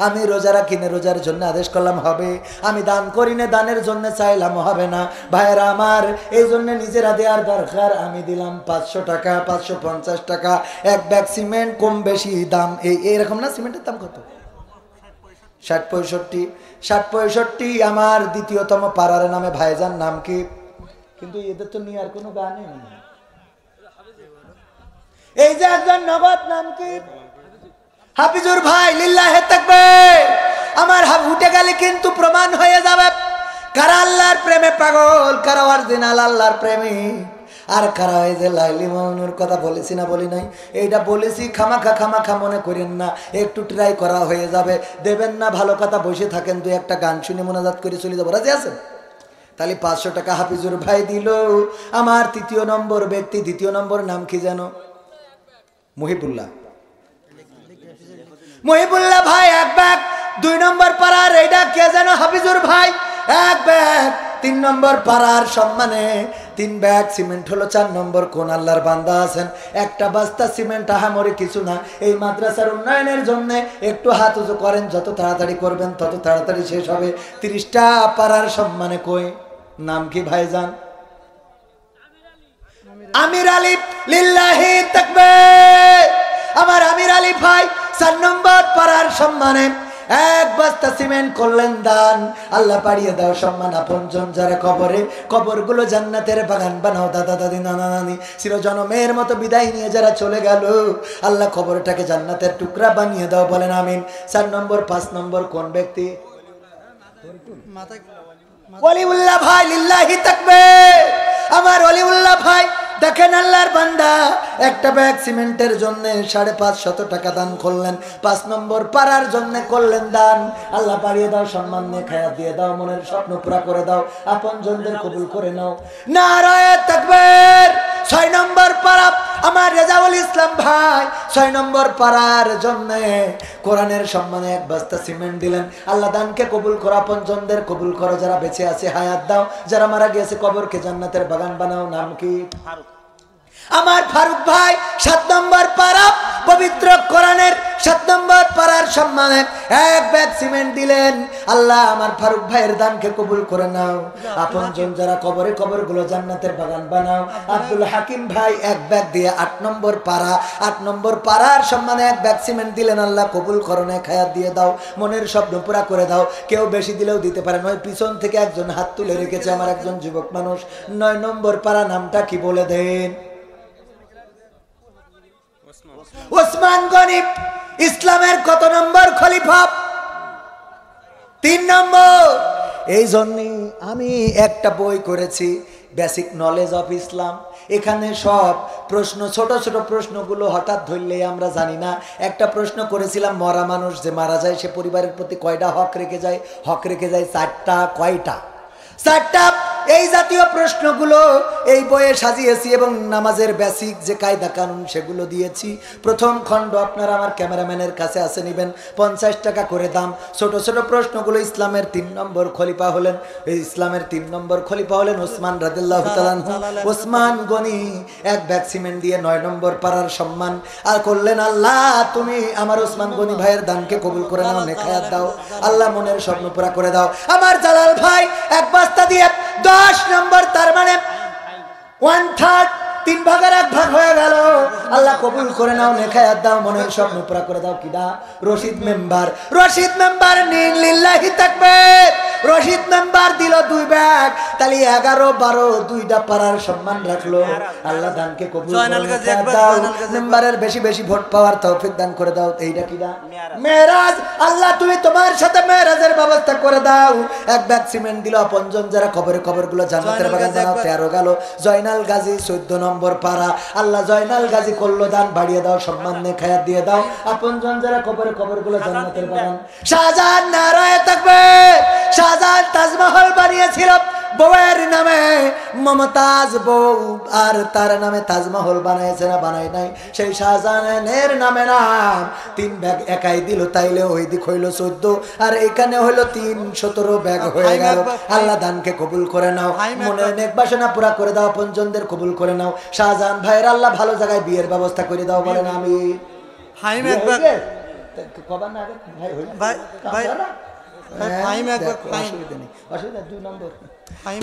আমি রোজা রাখি না, রোজার জন্য আদেশ করলাম, হবে? আমি দান করি না, দানের জন্য চাইলাম, হবে না। ভাইয়েরা আমার, এই জন্য নিজেরা দেওয়ার দরকার। আমি দিলাম 500 টাকা, 550 টাকা এক ব্যাগ সিমেন্ট, কম বেশি দাম এইরকম না? সিমেন্টের দাম কত? 60-65। আমার দ্বিতীয়তম পাড়ার নামে ভাইজান নাম কি? কিন্তু এদের তো নিয়ে আর কোনো গানই নেই। এই যে একজন নগদ নাম কি? হাফিজুর ভাই, লিল্লাহে তাকবীর। আমার উঠে গেলে কিন্তু প্রমাণ হয়ে যাবে কারা আল্লাহর প্রেমে পাগল, কারা অরিজিনাল আল্লাহর প্রেমী, আর কারা ওই যে লাইলি মামুনুর কথা বলেছি না বলি নাই? এইটা বলেছি, খামাখা মনে করেন না, একটু ট্রাই করা হয়ে যাবে। দেবেন না, ভালো কথা, বসে থাকেন, 2-1টা গান শুনে মোনাজাত করে চলে যাবো, রাজি আছেন? তাহলে 500 টাকা হাফিজুর ভাই দিল। আমার 3য় নম্বর ব্যক্তি, 2য় নম্বর নাম কি জানো? মহিবুল্লাহ ভাই এক ব্যাগ। 2 নম্বর পাড়ার এইটা কে যেন? হাফিজুর ভাই এক ব্যাগ। 3 নম্বর পাড়ার সম্মানে 3 ব্যাগ সিমেন্ট হলো। 4 নম্বর কোন আল্লাহর বান্দা আছেন? একটা বস্তা সিমেন্ট আহামরি কিছু না। এই মাদ্রাসার উন্নয়নের জন্য একটু হাত উঁচু করেন, যত তাড়াতাড়ি করবেন তত তাড়াতাড়ি শেষ হবে। 30টা পাড়ার সম্মানে কই নাম কি ভাইজান? আমির আলী, লিল্লাহি তাকবীর। আমার আমির আলী ভাই 4 নম্বর পাড়ার সম্মানে এক বস্তা সিমেন্ট করলেন দান। আল্লাহ পাড়িয়ে দাও সম্মান আপনজন যারা কবরে, কবরগুলো জান্নাতের বাগান বানাও। দাদা দাদি নানা নানি চিরজনমের মতো বিদায় নিয়ে যারা চলে গেল, আল্লাহ কবরটাকে জান্নাতের টুকরা বানিয়ে দাও, বলেন আমিন। 4 নম্বর 5 নম্বর কোন ব্যক্তি? ওলিউল্লাহ ভাই, লিল্লাহি তাকবীর। আমার ওলিউল্লাহ ভাই দেখেন আল্লাহর বান্দা একটা ব্যাগ সিমেন্টের জন্য 550 টাকা দান করলেন। 5 নম্বর পাড়ার জন্য করলেন দান। আল্লাহ বাড়িয়ে দাও, সম্মান নিয়ে খায়াত দিয়ে দাও, মনের স্বপ্ন পুরা করে দাও, আপন জনদের কবুল করে নাও। নারায়ে তাকবীর। 6 নম্বর পাড়া আমার রেজাউল ইসলাম ভাই 6 নম্বর পাড়ার জন্য কোরআনের সম্মানে এক বস্তা সিমেন্ট দিলেন। আল্লাহ দানকে কবুল করো, আপন জনদের কবুল করো, যারা বেঁচে আছে হায়াত দাও, যারা মারা গিয়েছে কবরকে জান্নাতের বাগান বানাও। নাম কি? আমার ফারুক ভাই 7 নম্বর পারা পবিত্র কোরআনের 7 নম্বর পারার সম্মানে 1 ব্যাগ সিমেন্ট দিলেন। আল্লাহ আমার ফারুক ভাইয়ের দানকে কবুল করে নাও। আপনজন যারা কবরে কবরগুলো জান্নাতের বাগান বানাও। আব্দুল হাকিম ভাই 1 ব্যাগ দিয়ে 8 নম্বর পারা 8 নম্বর পারার সম্মানে 1 ব্যাগ সিমেন্ট দিলেন। আল্লাহ কবুল করো, নেক হায়াত দিয়ে দাও, মনের স্বপ্ন পুরা করে দাও। কেউ বেশি দিলেও দিতে পারে, নয় পিছন থেকে একজন হাত তুলে রেখেছে আমার একজন যুবক মানুষ। 9 নম্বর পারা নামটা কি বলে দেন? ওসমান গনি ইসলামের কত নম্বর খলিফা? 3 নম্বর। এই জন্যই আমি একটা বই করেছি, বেসিক নলেজ অফ ইসলাম। এখানে সব প্রশ্ন, ছোট ছোট প্রশ্নগুলো হঠাৎ ধরলেই আমরা জানি না। একটা প্রশ্ন করেছিলাম, মরা মানুষ যে মারা যায় সে পরিবারের প্রতি কয়টা হক রেখে যায়? হক রেখে যায় 4টা। কয়টা? 4টা। এই জাতীয় প্রশ্নগুলো এই বইয়ে সাজিয়েছি এবং নামাজের বেসিক যে কায়দা কানুন সেগুলো দিয়েছি। প্রথম খণ্ড আপনারা আমার ক্যামেরাম্যানের কাছে আসে নেবেন, 50 টাকা করে দাম। ছোট ছোট প্রশ্নগুলো। ইসলামের 3 নম্বর খলিফা হলেন, ইসলামের 3 নম্বর খলিফা হলেন ওসমান রাদিয়াল্লাহু তাআলা আনহু। ওসমান গনি 1 ব্যাগ সিমেন্ট দিয়ে 9 নম্বর পারার সম্মান আর করলেন। আল্লাহ তুমি আমার ওসমান গনি ভাইয়ের দানকে কবুল করে নাও, নেক হায়াত দাও। আল্লাহ মনের স্বপ্ন পুরা করে দাও। আমার জালাল ভাই 1 বস্তা দিয়ে 10 নম্বর, তার মানে 1/3, 3 ভাগের 1 ভাগ হয়ে গেল। আল্লাহ কবুল করে নাও, নেক হায়াত দাও, মনের স্বপ্ন পুরা করে দাও। কিডা? রশিদ মেম্বার। রশিদ মেম্বার নিন, লিল্লাহি তাকবীর। রশিদ মেম্বার দিল 2 ব্যাগ, তাহলে 11, 12 2টা পারার সম্মান রাখলো। আল্লাহ দানকে কবুল করে দাও। মেম্বারের বেশি বেশি ভোট পাওয়ার তৌফিক দান করে দাও। এইটা কিডা? মেরাজ। আল্লাহ তুমি তোমার সাথে মেরাজের ব্যবস্থা করে দাও। 1 ব্যাগ সিমেন্ট দিল। আপনজন যারা কবরে কবরগুলো জান্নাতের বাগান বানাও। 13 গেল। জয়নাল গাজী 14 নম্বর পারা। আল্লাহ জয়নাল গাজী করলো দান, বাড়িয়ে দাও, সম্মান নেক হায়াত দিয়ে দাও। আপনজন যারা কবরে কবরগুলো জান্নাতের বাগান। শাহজাহান নারায়ে তাকবীর। শাহজাহান তাজমহল বানিয়েছিল বউয়ের নামে, মমতাজ বউ, আর তার নামে তাজমহল বানাইছে না বানাই নাই? সেই শাহজাহানের নামে নাম 3 ব্যাগ একাই দিল, তাইলে ওই দিক হইল 14 আর এখানে হইল 3, 17 ব্যাগ হয়ে গেল। আল্লাহ দানকে কবুল করে নাও, মনে নেক বাসনা পুরা করে দাও, আপনজনদের কবুল করে নাও। শাহজাহান ভাইয়ের আল্লাহ ভালো জায়গায় বিয়ের ব্যবস্থা করে দাও, বলেন আমি। কবার না ভাই হইল ভাই ভাই অসুবিধা 2 নম্বর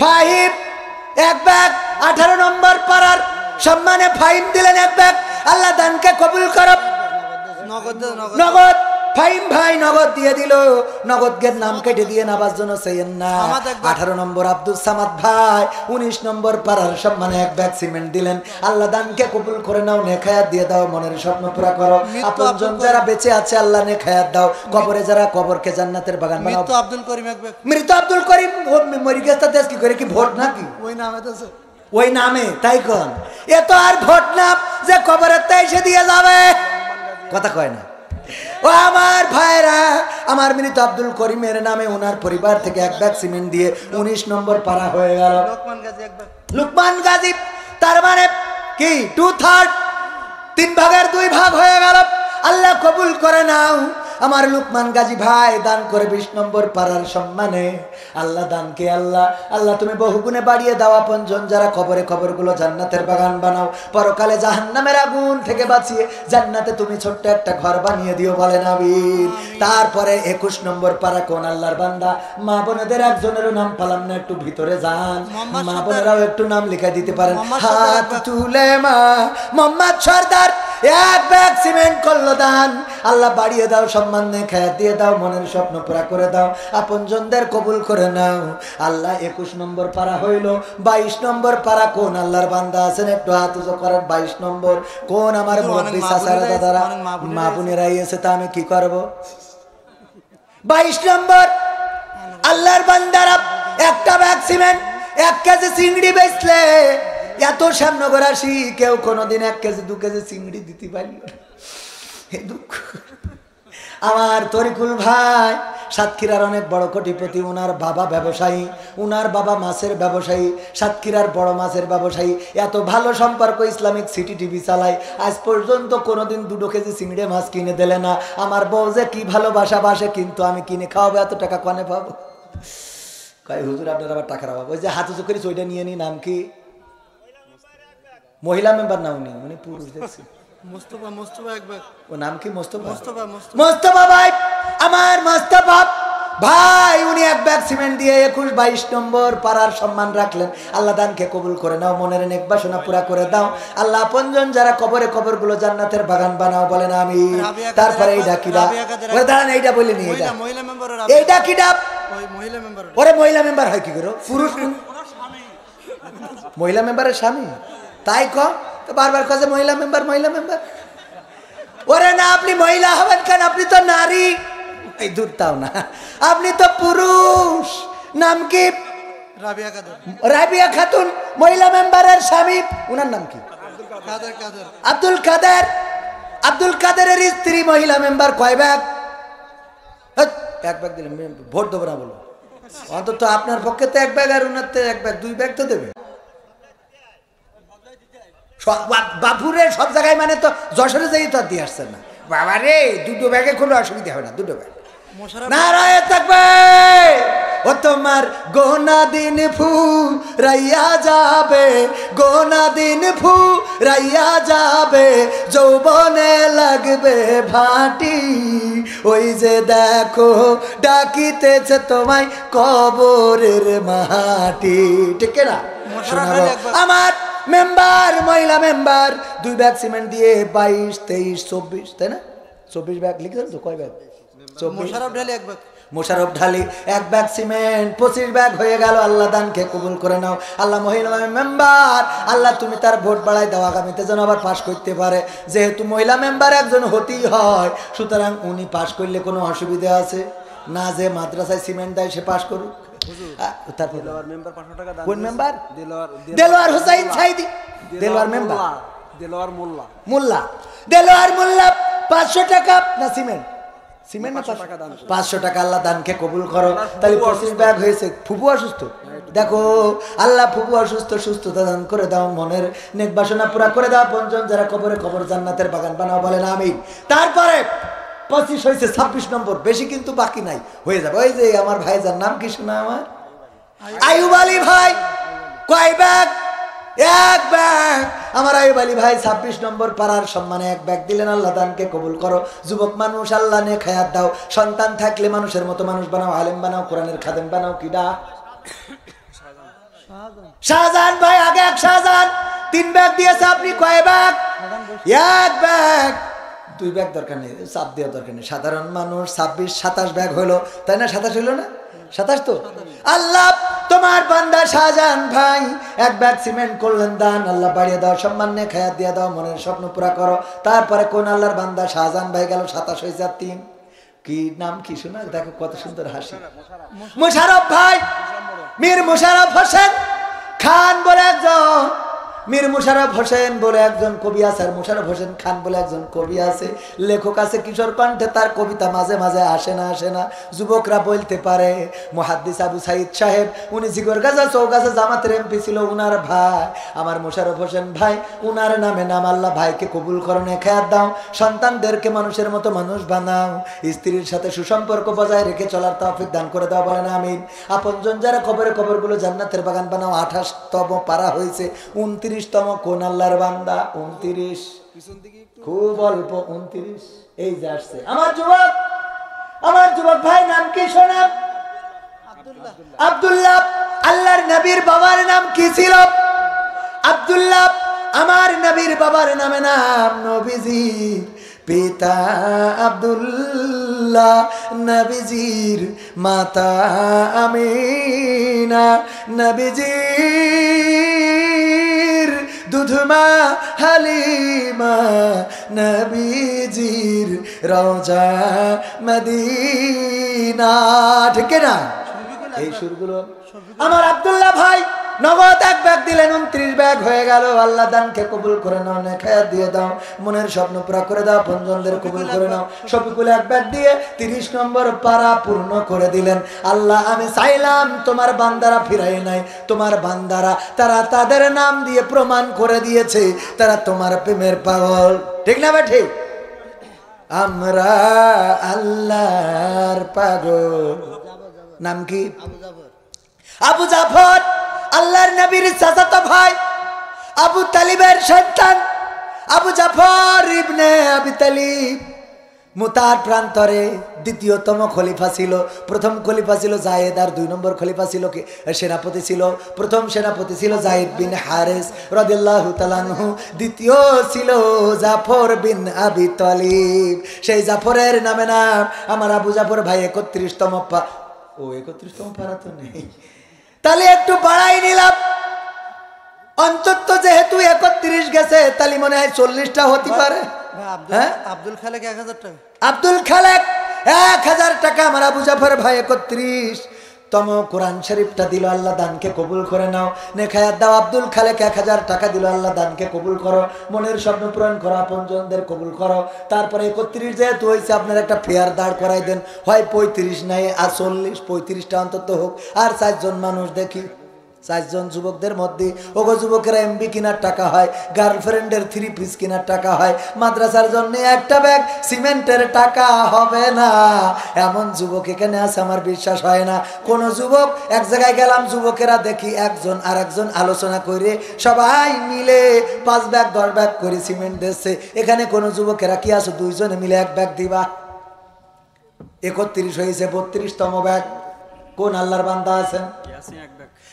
5 1 ব্যাগ 18 নম্বর পারার সম্মানে 5 দিলেন 1 ব্যাগ। আল্লাহ দানকে কবুল করো। নগদ ফাইম ভাই নগদ দিয়ে দিল। নগদের নাম কেটে দিয়ে নামাজ জন্য চাইয়েন না। 18 নম্বর আব্দুল সামাদ ভাই 19 নম্বর পারার সম্মানে 1 ব্যাগ সিমেন্ট দিলেন। আল্লাহ দানকে কবুল করে নাও, নেক হায়াত দিয়ে দাও, মনের স্বপ্ন পুরা করো। আপনজন যারা বেঁচে আছে আল্লাহ নেক হায়াত দাও। কবরে যারা, কবরকে জান্নাতের বাগান বানাও। মৃত আব্দুল করিম 1 ব্যাগ। মৃত আব্দুল করিম মরি গেছে, দেশ কি করে? কি ভোট নাকি ওই নামে? তো ওই নামে, তাই কোন এ তো আর ভোট না যে কবরের তাই এসে দিয়ে যাবে, কথা কয় না। ও আমার ভাইরা, আমার মৃত আব্দুল করিমের নামে ওনার পরিবার থেকে 1 ব্যাগ সিমেন্ট দিয়ে 19 নম্বর পারা হয়ে গেল। লুকমান গাজী, তার মানে কি 2/3, 3 ভাগের 2 ভাগ হয়ে গেল। আল্লাহ কবুল করে নাও। আমার লুকমান গাজী ভাই দান করে 20 নম্বর পারার সম্মানে। আল্লাহ দানকে আল্লাহ তুমি বহুগুণে বাড়িয়ে দাও। আপনজন যারা কবরে কবরগুলো জান্নাতের বাগান বানাও, পরকালে জাহান্নামের আগুন থেকে বাঁচিয়ে জান্নাতে তুমি ছোট্ট একটা ঘর বানিয়ে দিও, বলেন আমিন। তারপরে 21 নম্বর পারা কোন আল্লাহর বান্দা? মা বোনেদের একজনেরও নাম পালাম না, একটু ভিতরে যান, মা বোনেরাও একটু নাম লিখে দিতে পারেন। হাত তুলে মা মোহাম্মদ সরদার 1 ব্যাগ সিমেন্ট করলো দান। আল্লাহ বাড়িয়ে দাও, সম্মান নেক হায়াত দিয়ে দাও, মনের স্বপ্ন পুরা করে দাও, আপনজনদের কবুল করে নাও। আল্লাহ 21 নম্বর পারা হইল। 22 নম্বর পারা কোন আল্লাহর বান্দা আছেন? একটু হাত উঁচু করেন। 22 নম্বর কোন আমার মুরব্বি চাচারা দাদারা মা বোনেরাই এসে, তা আমি কি করব? 22 নম্বর আল্লাহর বান্দারা 1টা ব্যাগ সিমেন্ট 1 কেজি চিংড়ি বেচলে এত শ্যামনগর আসি কেউ কোনোদিন 1 কেজি 2 কেজি চিংড়ি দিতে পারল না। দুঃখ। আমার তরিকুল ভাই সাতক্ষীরার অনেক বড় কোটিপতি, উনার বাবা ব্যবসায়ী, উনার বাবা মাছের ব্যবসায়ী, সাতক্ষীরার বড় মাছের ব্যবসায়ী। এত ভালো সম্পর্ক, ইসলামিক সিটি টিভি চালায়। আজ পর্যন্ত কোনোদিন 2 কেজি চিংড়ি মাছ কিনে দিলে না। আমার বউ যে কি ভালোবাসা বাসে, কিন্তু আমি কিনে খাওয়াবো, এত টাকা কনে পাবো? কয় হুজুর আপনার আবার টাকার অভাব। ওই যে হাত উঁচু করিস ওইটা নিয়ে নি, নাম কি? মহিলা মেম্বার না, উনি উনি পুরুষ দেখছি। মোস্তফা, মোস্তফা এক ব্যাগ। ও নাম কি? মোস্তফা। মোস্তফা, মোস্তফা ভাই, আমার মোস্তফা ভাই, উনি এক ব্যাগ সিমেন্ট দিয়ে 21-22 নম্বর পাড়ার সম্মান রাখলেন। আল্লাহ দানকে কবুল করে নাও, মনের নেক বাসনা পুরা করে দাও। আল্লাহ আপনজন যারা কবরে, কবরগুলো জান্নাতের বাগান বানাও, বলেন আমিন। তারপরে এই ডাকিরা, ওরে দাঁড়ান, এইটা বলে নি, এইটা মহিলা মেম্বার, এইটা কি ডাব? ওই মহিলা মেম্বার। ওরে মহিলা মেম্বার হয় কি করে? পুরুষ মহিলা মেম্বারের স্বামী, তাই ক তো বারবার কাজে মহিলা মেম্বার, মহিলা মেম্বার। ওরে না, আপনি মহিলা হবেন কেন? আপনি তো নারী। এই দূর তাও না, আপনি তো পুরুষ। নাম কি? রাবিয়া খাতুন। রাবিয়া খাতুন মহিলা মেম্বারের স্বামী, উনার নাম কি? আব্দুল কাদের। আব্দুল কাদেরের স্ত্রী মহিলা মেম্বার। কয় ব্যাগ? এক ব্যাগ দিলে ভোট দেবো না বলো। অন্তত আপনার পক্ষে তো এক ব্যাগ, আর উনার তো এক ব্যাগ, 2 ব্যাগ তো দেবে। বাপুরে সব জায়গায় মানে তো যশোরে যাই তো আর দিয়ে আসছেন না বাবা রে। 2 ব্যাগে কোনো অসুবিধা হবে না, 2 ব্যাগ। নারায়ে তাকবীর। ও তোমার গোনা দিন ফুরাইয়া যাবে, গোনা দিন ফুরাইয়া যাবে, যৌবনে লাগবে ভাটি। ওই যে দেখো ডাকিতেছে তোমায় কবরের মাটি। ঠিক না? শোনাবো আমার মেম্বার, মহিলা মেম্বার 2 ব্যাগ সিমেন্ট দিয়ে 22, 23, 24, তাই না? 24 ব্যাগ লিখেছেন তো? কয় ব্যাগ? মোশাররফ ঢালি এক ব্যাগ। মোশাররফ ঢালি 1 ব্যাগ সিমেন্ট, 25 ব্যাগ হয়ে গেল। আল্লাহ দানকে কবুল করে নাও। আল্লাহ মহিলা মেম্বার, আল্লাহ তুমি তার ভোট বাড়াই দাও, আগামীতে যেন আবার পাশ করতে পারে। যেহেতু মহিলা মেম্বার একজন হতেই হয়, সুতরাং উনি পাশ করলে কোনো অসুবিধা আছে না? যে মাদ্রাসায় সিমেন্ট দেয় সে পাশ করুক। কোন মেম্বার? দেলোয়ার হোসাইন সাইদি। দেলোয়ার মেম্বার, দেলোয়ার মোল্লা। মোল্লা, দেলোয়ার মোল্লা 500 টাকা না সিমেন্ট? সিমেন্ট না 500 টাকা। আল্লাহ দানকে কবুল করো। তাহলে 25 ব্যাগ হয়েছে। ফুপু অসুস্থ, দেখো আল্লাহ ফুপু অসুস্থ, সুস্থতা দান করে দাও, মনের নেক বাসনা পুরা করে দাও। পঞ্চম যারা কবরে, কবর জান্নাতের বাগান বানাও, বলেন আমিন। তারপরে 25 হয়েছে, 26 নম্বর, বেশি কিন্তু বাকি নাই, হয়ে যাবে। ওই যে আমার ভাইজার নাম কি শোনা? আমার আইয়ুব আলী ভাই। কয় ব্যাগ? 1 ব্যাগ। আমার আইয়ুব আলী ভাই 26 নম্বর পাড়ার সম্মানে 1 ব্যাগ দিলেন। আল্লাহ দানকে কবুল করো। যুবক মানুষ, আল্লাহ নেক হায়াত দাও। সন্তান থাকলে মানুষের মতো মানুষ বানাও, আলেম বানাও, কোরআনের খাদেম বানাও। কিডা? শাহজাহান ভাই আগে 1 শাহজাহান 3 ব্যাগ দিয়েছে। আপনি কয় ব্যাগ? 1 ব্যাগ। 2 ব্যাগ দরকার নেই, চাপ দেওয়ার দরকার নেই। সাধারণ মানুষ 26, 27 ব্যাগ হলো, তাই না? 27 হলো না? 27 তো। আল্লাহ তোমার বান্দা শাহজাহান ভাই 1 ব্যাগ সিমেন্ট করলেন দান। আল্লাহ বাড়িয়ে দাও, সম্মান নেক হায়াত দিয়ে দাও, মনের স্বপ্ন পুরা করো। তারপরে কোন আল্লাহর বান্দা? শাহজাহান ভাই গেল 27 হয়েছে। 3 কি নাম কি শোনা? দেখো কত সুন্দর হাসি। মোশাররফ ভাই, মীর মোশাররফ হোসেন খান বলে একজন, মীর মোশাররফ হোসেন বলে একজন কবি আছে, আর মোশাররফ হোসেন খান বলে একজন কবি আছে, লেখক আছে। কিশোর কণ্ঠে তার কবিতা মাঝে মাঝে আসে না, যুবকরা বলতে পারে। মুহাদ্দিস আবু সাইদ সাহেব, উনি জিগরগাছা চৌগাছা জামাতের এমপি ছিল, উনার ভাই আমার মোশাররফ হোসেন ভাই, উনার নামে নাম। আল্লাহ ভাইকে কবুল করো, নেক হায়াত দাও, সন্তানদেরকে মানুষের মতো মানুষ বানাও, স্ত্রীর সাথে সুসম্পর্ক বজায় রেখে চলার তৌফিক দান করে দাও, বলেন আমিন। আপনজন যারা কবরে, কবরগুলো জান্নাতের বাগান বানাও। 28তম পারা হয়েছে। 29তম কোন আল্লাহর বান্দা? 29, খুব অল্প 29। এই যে আসছে আমার যুবক ভাই, নাম কি শোনা? আব্দুল্লাহ। আল্লাহর নবীর বাবার নাম কি ছিল? আব্দুল্লাহ। আমার নবীর বাবার নামে নাম নবীজির পিতা আব্দুল্লাহ, নবীজির মাতা আমিনা, নবীজির দুধমা হালিমা, নবীজির রওজা মদিনা। ঠিক না? এই সুরগুলো আমার আব্দুল্লাহ ভাই নগদ 1 ব্যাগ দিলেন। 29 ব্যাগ হয়ে গেল। আল্লাহ দানকে কবুল করে নাও, নেক হায়াত দিয়ে দাও, মনের স্বপ্ন পুরা করে দাও, পঞ্জনদের কবুল করে নাও। শফিকুল 1 ব্যাগ দিয়ে 30 নম্বর পারা পূর্ণ করে দিলেন। আল্লাহ আমি চাইলাম তোমার বান্দারা ফিরাই নাই, তোমার বান্দারা তারা তাদের নাম দিয়ে প্রমাণ করে দিয়েছে তারা তোমার প্রেমের পাগল। ঠিক না ভাই? ঠিক। আমরা আল্লাহর পাগল। নাম কি? আবু জাফর। আল্লাহর নবীর চাচাতো ভাই। আবু তালিবের সন্তান আবু জাফর ইবনে আবি তালিব মুতার প্রান্তরে দ্বিতীয়তম খলিফা ছিল। প্রথম খলিফা ছিল জায়েদ, আর 2 নম্বর খলিফা ছিল কি সেনাপতি ছিল। প্রথম সেনাপতি ছিল জায়েদ বিন হারেস রাদিয়াল্লাহু তাআলা আনহু, দ্বিতীয় ছিল জাফর বিন আবি তালিব। সেই জাফরের নামে নাম আমার আবু জাফর ভাই 31তম 31তম পারা তো নেই, তাহলে একটু বাড়াই নিলাম। অন্তত যেহেতু 31 গেছে তাহলে মনে হয় 40টা হতে পারে। আব্দুল খালেক 1000 টাকা, আব্দুল খালেক 1000 টাকা। আমার আবু জাফর ভাই 31তম কোরআন শরীফটা দিল, আল্লাহ দানকে কবুল করে নাও। নেখায়াত দাও। আব্দুল খালেক 1000 টাকা দিল, আল্লাহ দানকে কবুল করো, মনের স্বপ্ন পূরণ করো, আপনজনদের কবুল করো। তারপরে 31 যেহেতু হয়েছে আপনার একটা ফেয়ার দাঁড় করাই দেন, হয় 35 নাই আর 40, 35টা অন্তত হোক। আর 4 জন মানুষ দেখি, 4 জন যুবকদের মধ্যে ওগো যুবকেরা এমবি কেনার টাকা হয়, গার্লফ্রেন্ডের 3 পিস কেনার টাকা হয়, মাদ্রাসার জন্য একটা ব্যাগ সিমেন্টের টাকা হবে না, এমন যুবক এখানে আছে আমার বিশ্বাস হয় না। কোন যুবক এক জায়গায় গেলাম, যুবকেরা দেখি একজন আর একজন আলোচনা করে সবাই মিলে 5 ব্যাগ 10 ব্যাগ করে সিমেন্ট দিচ্ছে। এখানে কোন যুবকেরা কি আছে 2 জনে মিলে 1 ব্যাগ দিবা? 31 হয়েছে, 32তম ব্যাগ। কোন আল্লাহর বান্দা আছেন?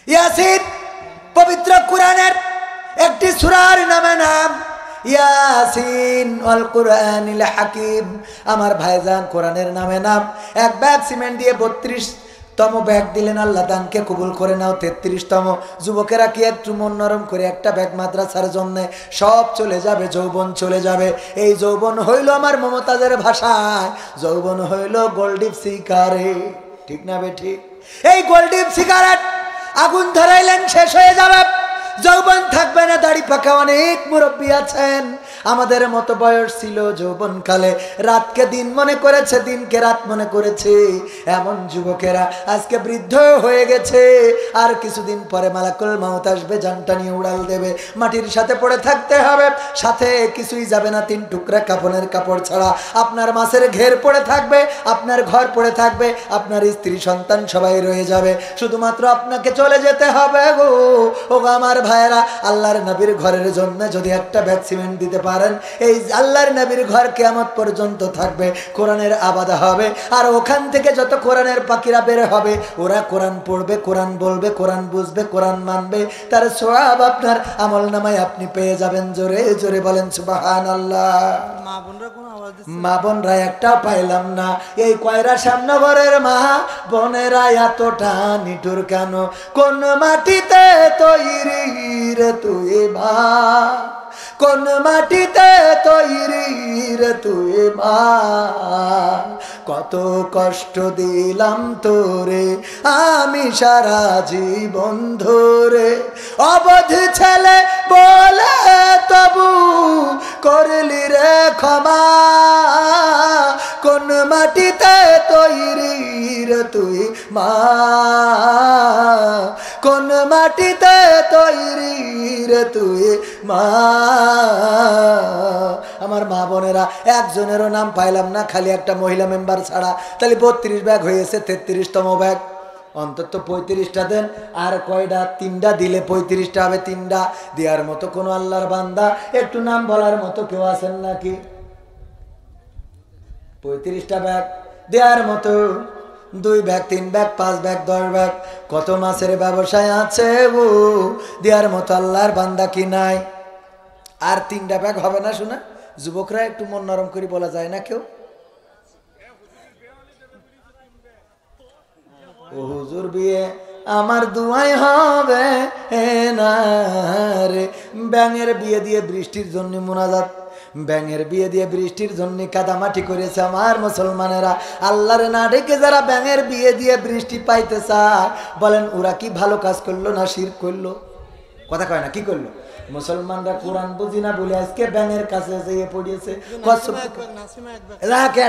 ইয়াসিন, পবিত্র কোরআনের একটি সূরার নামে নাম ইয়াসিন ওয়াল কুরআনিল হাকিম। আমার ভাইজান কোরআনের নামে নাম। 1 ব্যাগ সিমেন্ট দিয়ে 32তম ব্যাগ দিলেন, আল্লাহ দানকে কবুল করে নাও। 33তম যুবকেরা কি একটু মন নরম করে একটা ব্যাগ মাদ্রাসার জন্য, সব চলে যাবে, যৌবন চলে যাবে। এই যৌবন হইল আমার মমতাজের ভাষায় যৌবন হইল গোল্ডিপ সিগারেট, ঠিক না বে ঠিক? এই গোল্ডিপ সিগারেট আগুন ধরাইলেন শেষ হয়ে যাবে, যৌবন থাকবে না। দাড়ি পাকা অনেক মুরব্বী আছেন, আমাদের মতো বয়স ছিল যৌবনকালে, রাতকে দিন মনে করেছে, দিনকে রাত মনে করেছে। এমন যুবকেরা আজকে বৃদ্ধ হয়ে গেছে, আর কিছুদিন পরে মালাকুল মাউত আসবে, জানটা নিয়ে উড়াল দেবে, মাটির সাথে পড়ে থাকতে হবে, সাথে কিছুই যাবে না, 3 টুকরা কাফনের কাপড় ছাড়া। আপনার মাছের ঘের পড়ে থাকবে, আপনার ঘর পড়ে থাকবে, আপনার স্ত্রী সন্তান সবাই রয়ে যাবে, শুধুমাত্র আপনাকে চলে যেতে হবে গো। ও আমার ভাইয়েরা, আল্লাহর নবীর ঘরের জন্য যদি একটা ব্যাগ সিমেন্ট দিতে পারেন, এই আল্লাহর নবীর ঘর কিয়ামত পর্যন্ত থাকবে, কোরআনের আবাদ হবে। আর ওখান থেকে যত কোরআনের পাখিরা বের হবে, ওরা কোরআন পড়বে, কোরআন বলবে, কোরআন বুঝবে, কোরআন মানবে, তার সওয়াব আপনার আমলনামায় আপনি পেয়ে যাবেন। জোরে জোরে বলেন সুবহানাল্লাহ। মা বোনরা একটা পাইলাম না, এই কয়রা শ্যামনগরের মা বোনেরা এতটা নিঠুর কেন? কোন মাটিতে তৈরি রে তুই মা, কোন মাটিতে তৈরি রে তুই মা, কত কষ্ট দিলাম তোরে আমি সারা জীবন ধরে, অবধ ছেলে বলে তবু করলি রে ক্ষমা, কোন মাটিতে তৈরি রে তুই মা, কোন মাটিতে তৈরি রে তুই মা। আমার মা বোনেরা, একজনেরও নাম পাইলাম না, খালি একটা মহিলা মেম্বার ছাড়া। তাহলে 32 ব্যাগ হয়েছে, 33তম ব্যাগ। অন্তত 35টা দেন, আর কয়টা? 3টা দিলে 35টা হবে। 3টা দেওয়ার মতো কোনো আল্লাহর বান্দা, একটু নাম বলার মতো কেউ আছেন নাকি? 35টা ব্যাগ দেওয়ার মতো 2 ব্যাগ, 3 ব্যাগ, 5 ব্যাগ, 10 ব্যাগ, কত মাছের ব্যবসায় আছে গো, দেওয়ার মতো আল্লাহর বান্দা কি নাই? আর 3টা ব্যাগ হবে না? শোনা যুবকরা, একটু মন নরম করে বলা যায় না কেউ? ও হুজুর বিয়ে আমার দুয়াই হবে না রে। ব্যাঙের বিয়ে দিয়ে বৃষ্টির জন্য মুনাজাত, ব্যাঙের বিয়ে দিয়ে বৃষ্টির জন্য কাদামাটি করেছে আমার মুসলমানেরা। আল্লাহর না ডেকে যারা ব্যাঙের বিয়ে দিয়ে বৃষ্টি পাইতে চায়, বলেন ওরা কি ভালো কাজ করলো না শিরক করলো? কথা কয় না, কি করলো? মুসলমানরা কোরআন বুঝি না বলে আজকে ব্যাঙের কাছে যেয়ে পড়িয়েছে।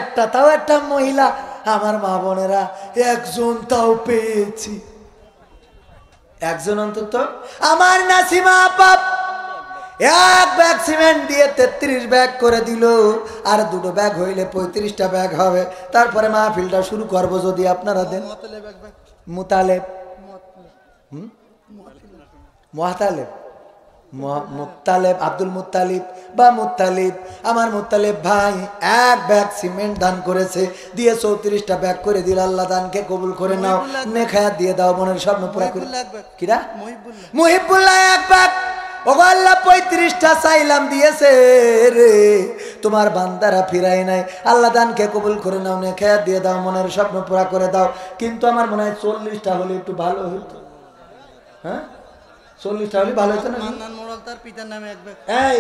একটা তাও একটা মহিলা, আমার মা বোনেরা, একজন তাও পেয়েছি, একজন অন্তত। আমার নাসিমা আপা 1 ব্যাগ সিমেন্ট দিয়ে 33 ব্যাগ করে দিল, আর 2 ব্যাগ হইলে 35টা ব্যাগ হবে। তারপরে মাহফিলটা শুরু করবো যদি আপনারা দেন। Mutaleb, Mutaleb Muttalib, Abdul Muttalib বা মুত্তালিব, আমার মুত্তালিব ভাই এক ব্যাগ সিমেন্ট দান করেছে, দিয়ে 34টা ব্যাগ করে দিল। আল্লাহ দানকে কবুল করে নাও, নেখায়াত দিয়ে দাও, মনের স্বপ্ন পুরা করে। কিরা? মুহিবুল্লাহ এক ব্যাগ। ওগো আল্লাহ 35টা চাইলাম দিয়েছে রে, তোমার বান্দারা ফিরাই নাই। আল্লাহ দানকে কবুল করে নাও, নেখায়াত দিয়ে দাও, মনের স্বপ্ন পুরা করে দাও। কিন্তু আমার মনে হয় 40টা হলে একটু ভালো হতো। হ্যাঁ 40টা হলে ভালো হতো না? মান্নান মোড়ল তার পিতার নামে এক ব্যাগ। এই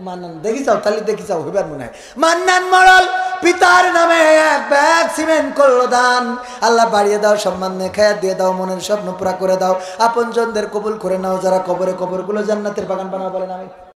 মান্নান দেখি যাও, তাহলে দেখি যাও হইবার মনে হয়। মান্নান মোড়ল পিতার নামে এক ব্যাগ সিমেন্ট করলো দান। আল্লাহ বাড়িয়ে দাও, সম্মান নেখায়াত দিয়ে দাও, মনের স্বপ্ন পুরা করে দাও, আপনজনদের কবুল করে নাও, যারা কবরে কবরগুলো জান্নাতের বাগান বানাও বলেন আমি।